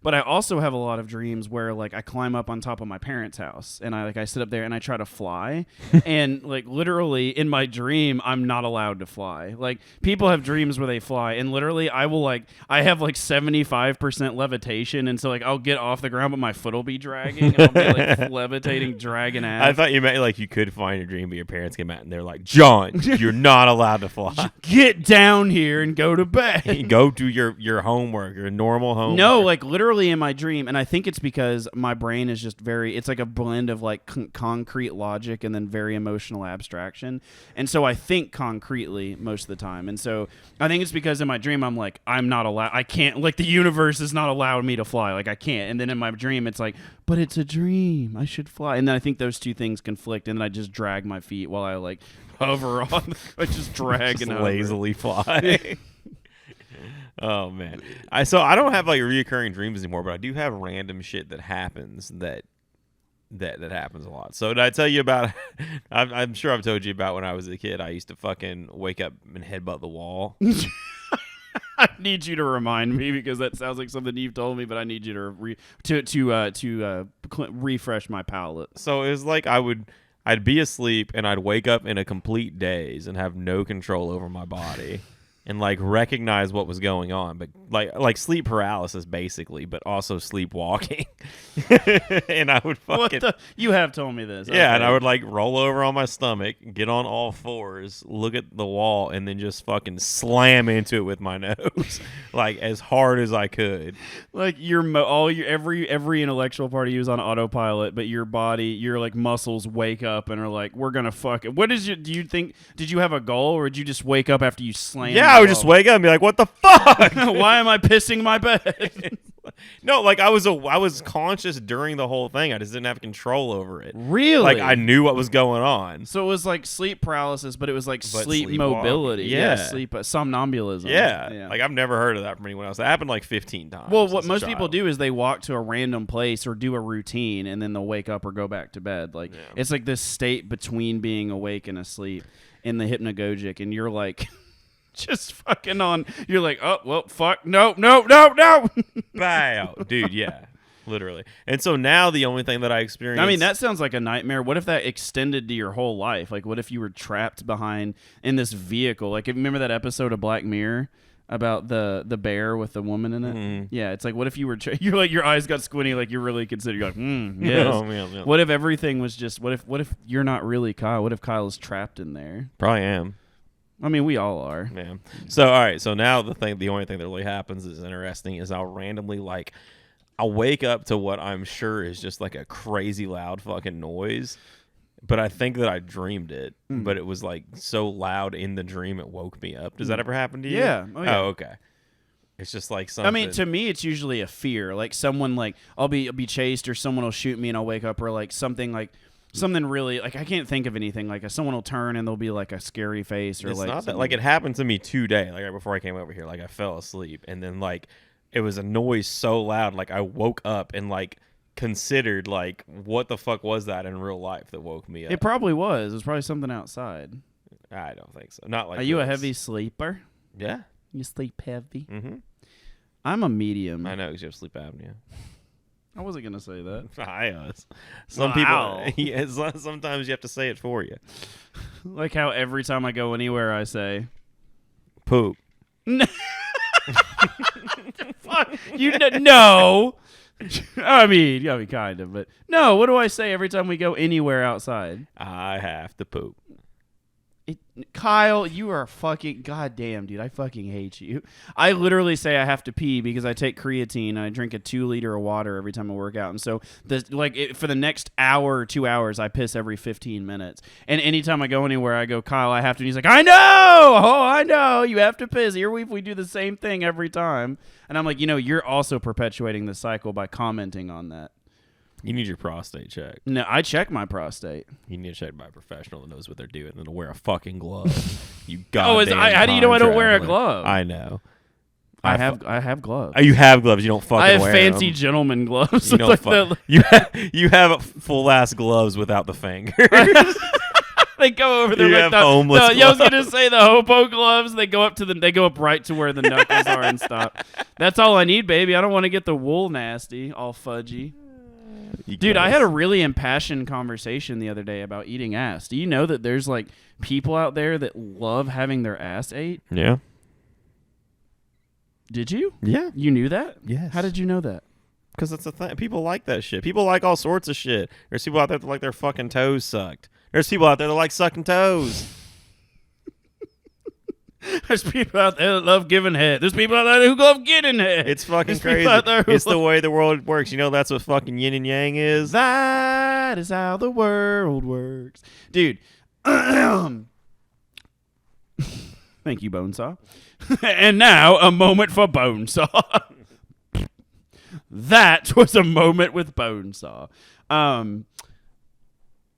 But I also have a lot of dreams where like I climb up on top of my parents' house and I sit up there and I try to fly and like literally in my dream I'm not allowed to fly. Like people have dreams where they fly and literally I have like 75% levitation, and so like I'll get off the ground but my foot will be dragging and I'll be like levitating, dragging ass. I thought you meant like you could find your dream but your parents came out and they're like, John, you're not allowed to fly. Get down here and go to bed. Go do your homework, your normal homework. No, like literally in my dream, and I think it's because my brain is just it's like a blend of like concrete logic and then very emotional abstraction, and so I think concretely most of the time, and so I think it's because in my dream I'm like, I'm not allowed, I can't, like the universe is not allowing me to fly, like I can't, and then in my dream it's like, but it's a dream, I should fly, and then I think those two things conflict, and then I just drag my feet while I like hover on, I just drag just and lazily fly. Oh man, I don't have like reoccurring dreams anymore, but I do have random shit that happens that happens a lot. So did I tell you about? I'm sure I've told you about when I was a kid. I used to fucking wake up and headbutt the wall. I need you to remind me because that sounds like something you've told me, but I need you to refresh my palate. So it was like I'd be asleep and I'd wake up in a complete daze and have no control over my body. And like recognize what was going on, but like sleep paralysis basically, but also sleepwalking. And I would fucking you have told me this. Yeah, okay. And I would like roll over on my stomach, get on all fours, look at the wall, and then just fucking slam into it with my nose, like as hard as I could. Like every intellectual part of you is on autopilot, but your body, your like muscles wake up and are like, we're gonna fuck it. Did you have a goal, or did you just wake up after you slammed? Yeah, I would just wake up and be like, what the fuck? Why am I pissing my bed? No, like I was conscious during the whole thing. I just didn't have control over it. Really? Like I knew what was going on. So it was like sleep paralysis, but it was like sleep mobility. Yeah. Sleep somnambulism. Yeah. Like I've never heard of that from anyone else. That happened like 15 times. Well, what most people do is they walk to a random place or do a routine and then they'll wake up or go back to bed. Like it's like this state between being awake and asleep in the hypnagogic, and you're like just fucking on. You're like, oh, well, fuck. No. Bow. Dude, yeah. Literally. And so now the only thing that I experience... I mean, that sounds like a nightmare. What if that extended to your whole life? Like, what if you were trapped behind in this vehicle? Like, remember that episode of Black Mirror about the bear with the woman in it? Mm-hmm. Yeah, it's like, what if you were... you're like, your eyes got squinty, like you're really considering... You're like, yes. Oh, man. What if everything was just... What if you're not really Kyle? What if Kyle is trapped in there? Probably am. I mean, we all are. Yeah. So, all right. So now the only thing that really happens is interesting is I'll randomly I'll wake up to what I'm sure is just like a crazy loud fucking noise. but I think that I dreamed it. But it was like so loud in the dream it woke me up. Does that ever happen to you? Yeah. Oh, yeah. Oh, okay. It's just like something. I mean, to me, it's usually a fear. Like someone, like I'll be chased, or someone will shoot me, and I'll wake up, or like something really like I can't think of anything. Like someone will turn, and there'll be like a scary face, or it's like not that. Like it happened to me today. Like right before I came over here, like I fell asleep, and then like it was a noise so loud, like I woke up and like considered like what the fuck was that in real life that woke me up. It probably was. It was probably something outside. I don't think so. Not like. Are you a this. heavy sleeper? Yeah. You sleep heavy. Mm-hmm. I'm a medium. I know because you have sleep apnea. I wasn't gonna say that. I was. Some Wow. people. Yeah, sometimes you have to say it for you. Like how every time I go anywhere, I say, Poop. "Fuck you." No. I mean, kind of, but no. What do I say every time we go anywhere outside? I have to poop. Kyle, you are fucking goddamn, dude. I fucking hate you. I literally say I have to pee because I take creatine and I drink a 2 liter of water every time I work out. And so, for the next hour or 2 hours, I piss every 15 minutes. And anytime I go anywhere, I go, Kyle, I have to. And he's like, I know. Oh, I know. You have to piss. Here we do the same thing every time. And I'm like, you're also perpetuating the cycle by commenting on that. You need your prostate checked. No, I check my prostate. You need to check by a professional that knows what they're doing and to wear a fucking glove. You goddamn. How do you know I don't wear a traveler. glove? I know. I have gloves. You have gloves. You don't fucking I have wear fancy them. gentleman gloves. You don't you have full ass gloves without the fingers. They go over there You like have the homeless I was gonna gloves. say the hobo gloves. They go up right to where the knuckles are and stop. That's all I need, baby. I don't want to get the wool nasty, all fudgy. Dude, I had a really impassioned conversation the other day about eating ass. Do you know that there's like people out there that love having their ass ate? Yeah. Did you? Yeah. You knew that? Yes. How did you know that? Because it's a thing. People like that shit. People like all sorts of shit. There's people out there that like their fucking toes sucked. There's people out there that like sucking toes. There's people out there that love giving head. There's people out there who love getting head. It's fucking There's crazy. people out there who It's the way the world works. You know that's what fucking yin and yang is. That is how the world works. Dude. Thank you, Bonesaw. And now, a moment for Bonesaw. That was a moment with Bonesaw.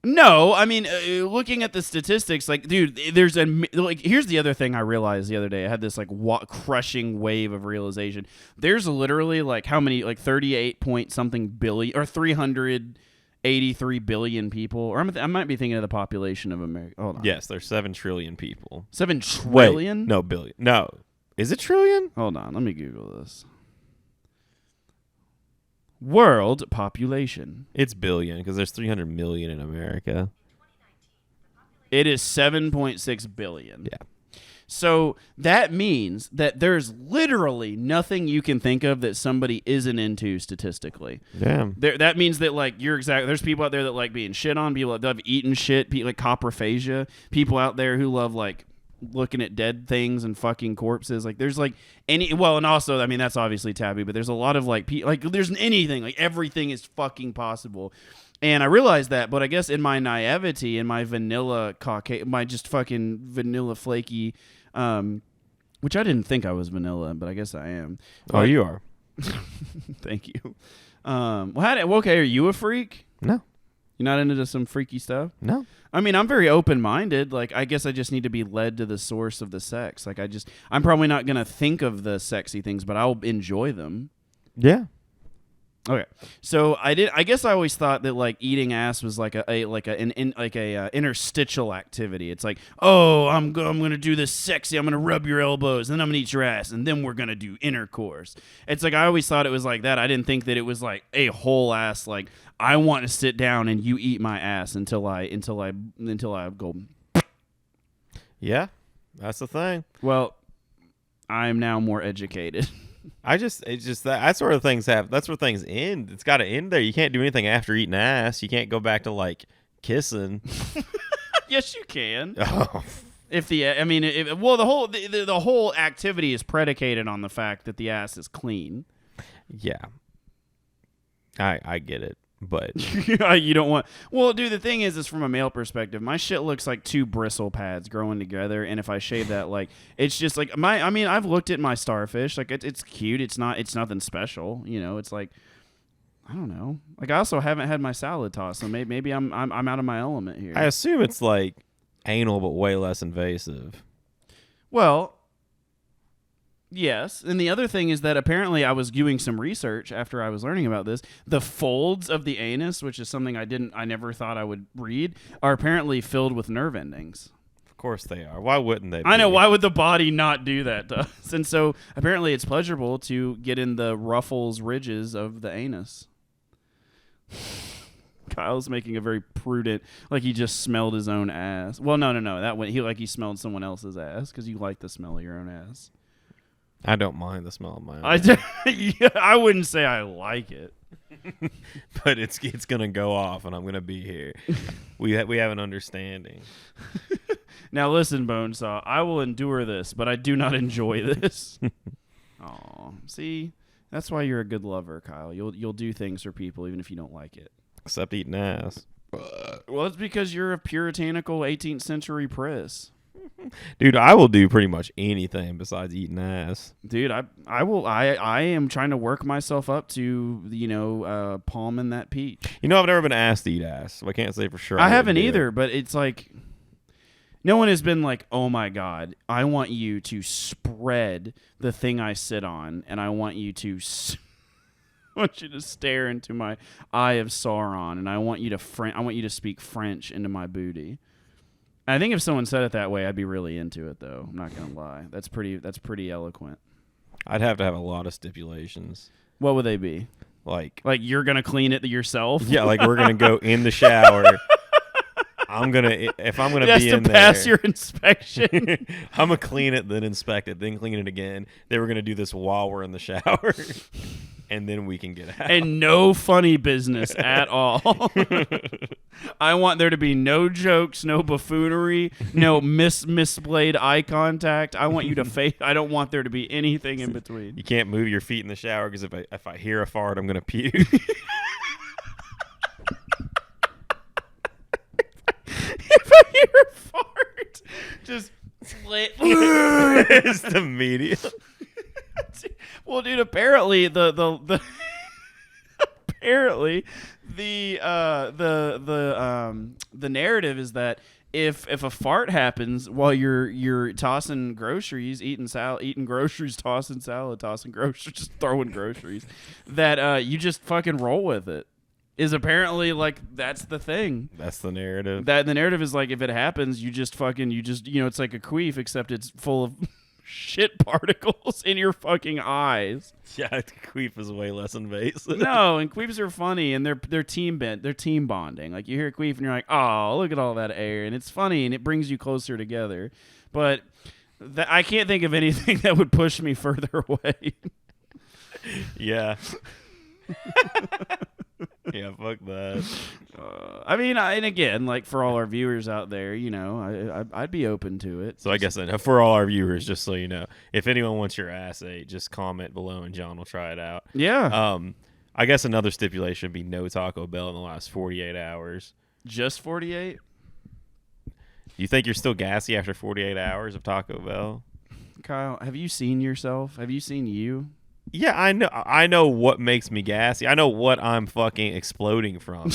No, I mean, looking at the statistics, like, dude, here's the other thing I realized the other day. I had this, like, crushing wave of realization. There's literally, like, how many, like, 38 point something billion, or 383 billion people, or I might be thinking of the population of America. Hold on. Yes, there's 7 trillion people. 7 trillion? Wait, no, billion. No. Is it trillion? Hold on, let me Google this. World population. It's billion because there's 300 million in America. It is 7.6 billion. Yeah. So that means that there's literally nothing you can think of that somebody isn't into statistically. Damn. That means that, like, there's people out there that like being shit on, people that love eating shit, people like coprophagia, people out there who love like looking at dead things and fucking corpses. Like there's like and also, I mean, that's obviously taboo, but there's a lot of like there's anything, like everything is fucking possible. And I realized that, but I guess in my naivety, in my vanilla my just fucking vanilla flaky, which I didn't think I was vanilla, but I guess I am. Oh, you are. Thank you. Okay, are you a freak? No. You're not into some freaky stuff? No. I mean, I'm very open-minded. Like, I guess I just need to be led to the source of the sex. Like, I'm probably not going to think of the sexy things, but I'll enjoy them. Yeah. Okay. So I guess I always thought that like eating ass was like an interstitial activity. It's like, oh, I'm going to do this sexy. I'm going to rub your elbows, and then I'm going to eat your ass, and then we're going to do intercourse. It's like I always thought it was like that. I didn't think that it was like a whole ass, like I want to sit down and you eat my ass until I go. Yeah. That's the thing. Well, I'm now more educated. That sort of things that's where things end. It's got to end there. You can't do anything after eating ass. You can't go back to like kissing. Yes, you can. Oh. The whole activity is predicated on the fact that the ass is clean. Yeah. I get it. But You don't want. Well, dude, the thing is from a male perspective, my shit looks like two bristle pads growing together, and if I shave that, like, it's just like I mean, I've looked at my starfish, like it's cute. It's nothing special, you know. It's like, I don't know. Like, I also haven't had my salad tossed, so maybe I'm out of my element here. I assume it's like anal, but way less invasive. Well, yes. And the other thing is that apparently I was doing some research after I was learning about this. The folds of the anus, which is something I never thought I would read, are apparently filled with nerve endings. Of course they are. Why wouldn't they? I know. Why would the body not do that to us? And so apparently it's pleasurable to get in the ruffles, ridges of the anus. Kyle's making a very prudent, like he just smelled his own ass. Well, no. That went he smelled someone else's ass because you like the smell of your own ass. I don't mind the smell of my own. I wouldn't say I like it, but it's gonna go off, and I'm gonna be here. we have an understanding. Now listen, Bonesaw, I will endure this, but I do not enjoy this. Oh, see, that's why you're a good lover, Kyle. You'll do things for people even if you don't like it. Except eating ass. Well, it's because you're a puritanical 18th century priss. Dude, I will do pretty much anything besides eating ass. Dude, I am trying to work myself up to, palming that peach. You know, I've never been asked to eat ass, so I can't say for sure. I haven't either, but it's like, no one has been like, oh my God, I want you to spread the thing I sit on, and I want you to stare into my eye of Sauron, and I want you to speak French into my booty. I think if someone said it that way, I'd be really into it, though. I'm not gonna lie. That's pretty eloquent. I'd have to have a lot of stipulations. What would they be? Like you're gonna clean it yourself? Yeah, like we're gonna go in the shower. If I'm gonna be in there, pass your inspection. I'm gonna clean it, then inspect it, then clean it again. Then we're gonna do this while we're in the shower, and then we can get out. And no funny business at all. I want there to be no jokes, no buffoonery, no misplayed eye contact. I want you to I don't want there to be anything in between. You can't move your feet in the shower because if I hear a fart, I'm gonna puke. If I hear a fart, just it's immediate. Well, dude, apparently the narrative is that if a fart happens while you're tossing groceries, eating groceries, tossing salad, tossing groceries, just throwing groceries, that you just fucking roll with it. Is apparently like that's the thing. That's the narrative. That the narrative is like if it happens, you just it's like a queef except it's full of shit particles in your fucking eyes. Yeah, queef is way less invasive. No, and queefs are funny and they're team bonding. Like you hear a queef and you're like, oh, look at all that air, and it's funny and it brings you closer together. But I can't think of anything that would push me further away. Yeah. Yeah, fuck that. I mean, and again, like for all our viewers out there, I'd be open to it. So I guess for all our viewers, just so you know, if anyone wants your ass ate, just comment below and John will try it out. Yeah. I guess another stipulation would be no Taco Bell in the last 48 hours. Just 48? You think you're still gassy after 48 hours of Taco Bell? Kyle, have you seen yourself? Have you seen you? Yeah, I know what makes me gassy. I know what I'm fucking exploding from.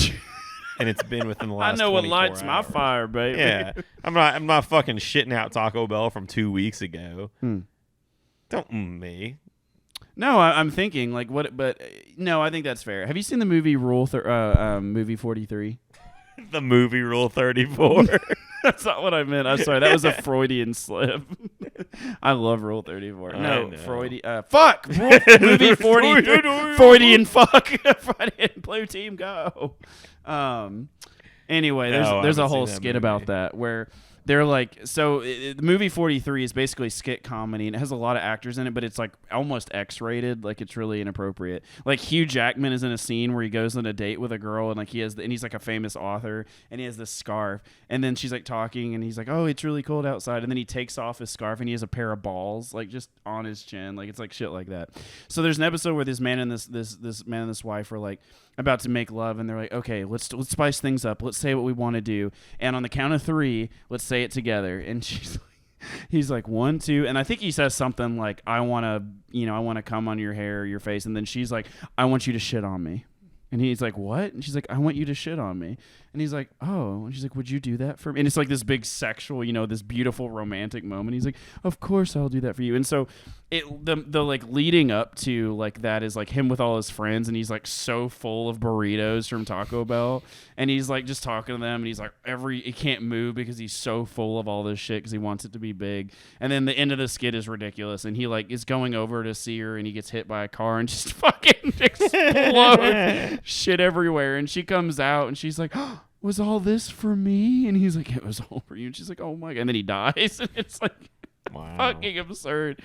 And it's been within the last 24 hours. I know what lights my fire, baby. Yeah. I'm not fucking shitting out Taco Bell from 2 weeks ago. Don't me. No, I'm thinking like what, but no, I think that's fair. Have you seen the movie movie 43? The movie Rule 34. That's not what I meant. I'm sorry. That was a Freudian slip. I love Rule 34. No, Freudian. Fuck! Movie 43. Freudian fuck. Friday Blue Team go. Anyway, there's a whole skit about that where They're like, so the movie 43 is basically skit comedy, and it has a lot of actors in it, but it's like almost X-rated. Like it's really inappropriate. Like Hugh Jackman is in a scene where he goes on a date with a girl, and like and he's like a famous author, and he has this scarf, and then she's like talking, and he's like, oh, it's really cold outside, and then he takes off his scarf, and he has a pair of balls like just on his chin, like it's like shit like that. So there's an episode where this man and this man and this wife are like about to make love, and they're like, okay, let's spice things up. Let's say what we want to do, and on the count of 3, let's say it together. And he's like 1, 2, and I think he says something like, I want to come on your hair or your face, and then she's like, I want you to shit on me. And he's like, what? And she's like, I want you to shit on me. And he's like, oh. And she's like, would you do that for me? And it's like this big sexual, this beautiful romantic moment. He's like, of course I'll do that for you. And so the like leading up to like that is like him with all his friends, and he's like so full of burritos from Taco Bell, and he's like just talking to them, and he's like he can't move because he's so full of all this shit because he wants it to be big. And then the end of the skit is ridiculous, and he like is going over to see her, and he gets hit by a car and just fucking explodes shit everywhere. And she comes out, and she's like, oh, was all this for me? And he's like, it was all for you. And she's like, oh my God. And then he dies, and it's like fucking absurd.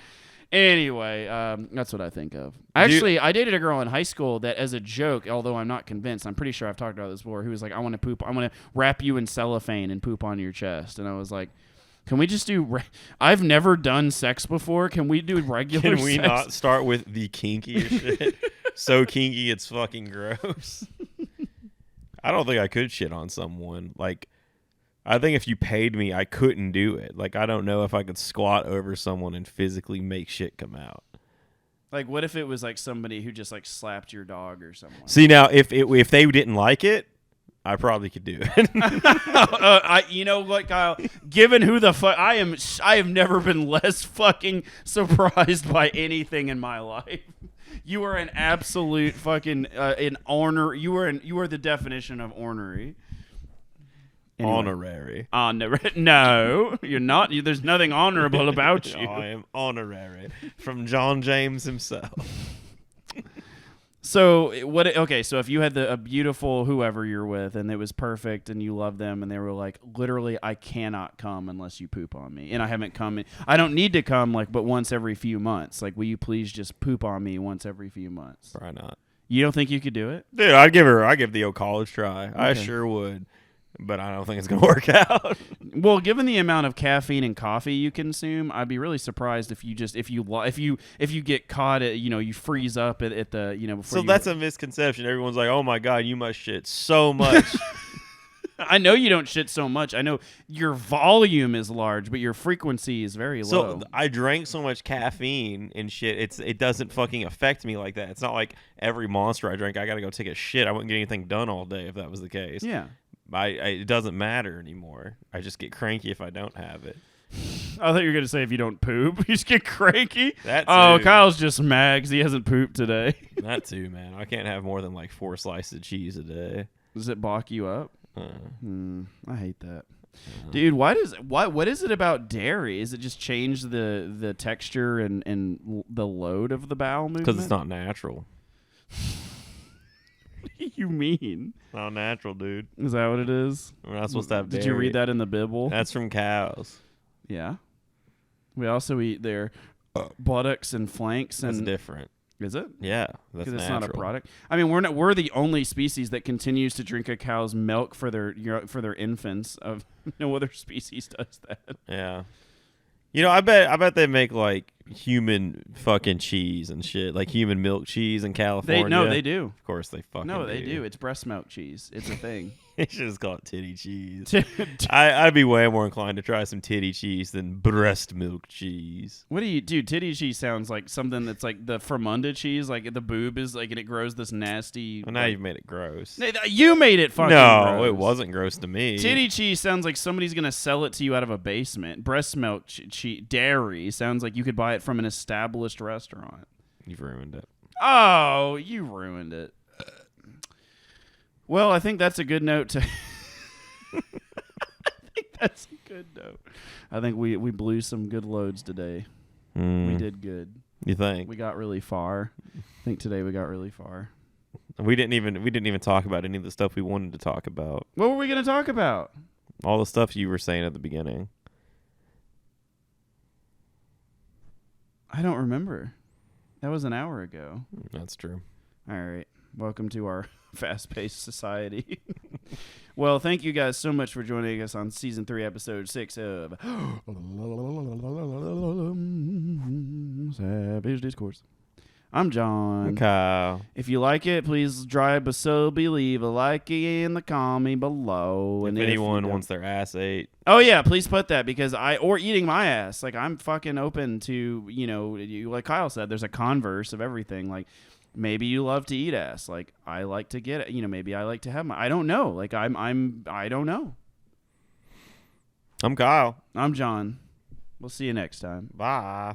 Anyway, that's what I think of. Actually, I dated a girl in high school that, as a joke, although I'm not convinced, I'm pretty sure I've talked about this before, who was like, I want to wrap you in cellophane and poop on your chest. And I was like, can we just do... I've never done sex before. Can we do regular sex? Can we not start with the kinkiest shit? So kinky, it's fucking gross. I don't think I could shit on someone. Like, I think if you paid me, I couldn't do it. Like, I don't know if I could squat over someone and physically make shit come out. Like, what if it was like somebody who just like slapped your dog or something? See, now if they didn't like it, I probably could do it. You know what, Kyle? Given who the fuck I have never been less fucking surprised by anything in my life. You are an absolute fucking an honor. You are the definition of ornery. Anyway. Honorary. No, you're not. There's nothing honorable about you. I am honorary from John James himself. So what? Okay, so if you had a beautiful whoever you're with, and it was perfect, and you love them, and they were like, literally, I cannot come unless you poop on me, and I haven't come. I don't need to come, like, but once every few months. Like, will you please just poop on me once every few months? Probably not. You don't think you could do it, dude? I'd give the old college try. Okay. I sure would. But I don't think it's gonna work out. Well, given the amount of caffeine and coffee you consume, I'd be really surprised if you get caught at you freeze up at the before. So that's a misconception. Everyone's like, "Oh my God, you must shit so much." I know you don't shit so much. I know your volume is large, but your frequency is very low. So I drank so much caffeine and shit. It doesn't fucking affect me like that. It's not like every Monster I drink, I gotta go take a shit. I wouldn't get anything done all day if that was the case. Yeah. It doesn't matter anymore. I just get cranky if I don't have it. I thought you were going to say if you don't poop, you just get cranky. That too. Oh, Kyle's just mad because he hasn't pooped today. That too, man. I can't have more than like 4 slices of cheese a day. Does it balk you up? I hate that. Dude, what is it about dairy? Is it just change the texture and the load of the bowel movement? Because it's not natural. What do you mean? It's not natural, dude. Is that what it is? We're not supposed to have dairy. Did you read that in the Bible? That's from cows. Yeah. We also eat their buttocks and flanks. That's different. Is it? Yeah, that's because it's natural. not a product. I mean, we're the only species that continues to drink a cow's milk for their infants. No other species does that. Yeah. I bet they make like human fucking cheese and shit, like human milk cheese in California. They do. Of course they fucking do. No, they do. It's breast milk cheese. It's a thing. They should just call it titty cheese. I'd be way more inclined to try some titty cheese than breast milk cheese. What do you do? Titty cheese sounds like something that's like the Fremunda cheese, like the boob is like, and it grows this nasty. Well, now you've made it gross. You made it fucking gross. No, it wasn't gross to me. Titty cheese sounds like somebody's gonna sell it to you out of a basement. Breast milk dairy sounds like you could buy it from an established restaurant. You've ruined it. Oh, you ruined it. Well, I think that's a good note to... I think that's a good note. I think we blew some good loads today. We did good. You think? We got really far. I think today we got really far. We didn't even talk about any of the stuff we wanted to talk about. What were we going to talk about? All the stuff you were saying at the beginning. I don't remember. That was an hour ago. That's true. All right. Welcome to our fast-paced society. Well, thank you guys so much for joining us on Season 3, Episode 6 of Savage Discourse. I'm John. Kyle. If you like it, please drive a sub, leave a like in the comment below. If anyone wants their ass ate. Oh yeah, please put that because or eating my ass. Like I'm fucking open to, you like Kyle said, there's a converse of everything. Like maybe you love to eat ass. Like I like to get it. Maybe I like to have I don't know. Like I don't know. I'm Kyle. I'm John. We'll see you next time. Bye.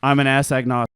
I'm an ass agnostic.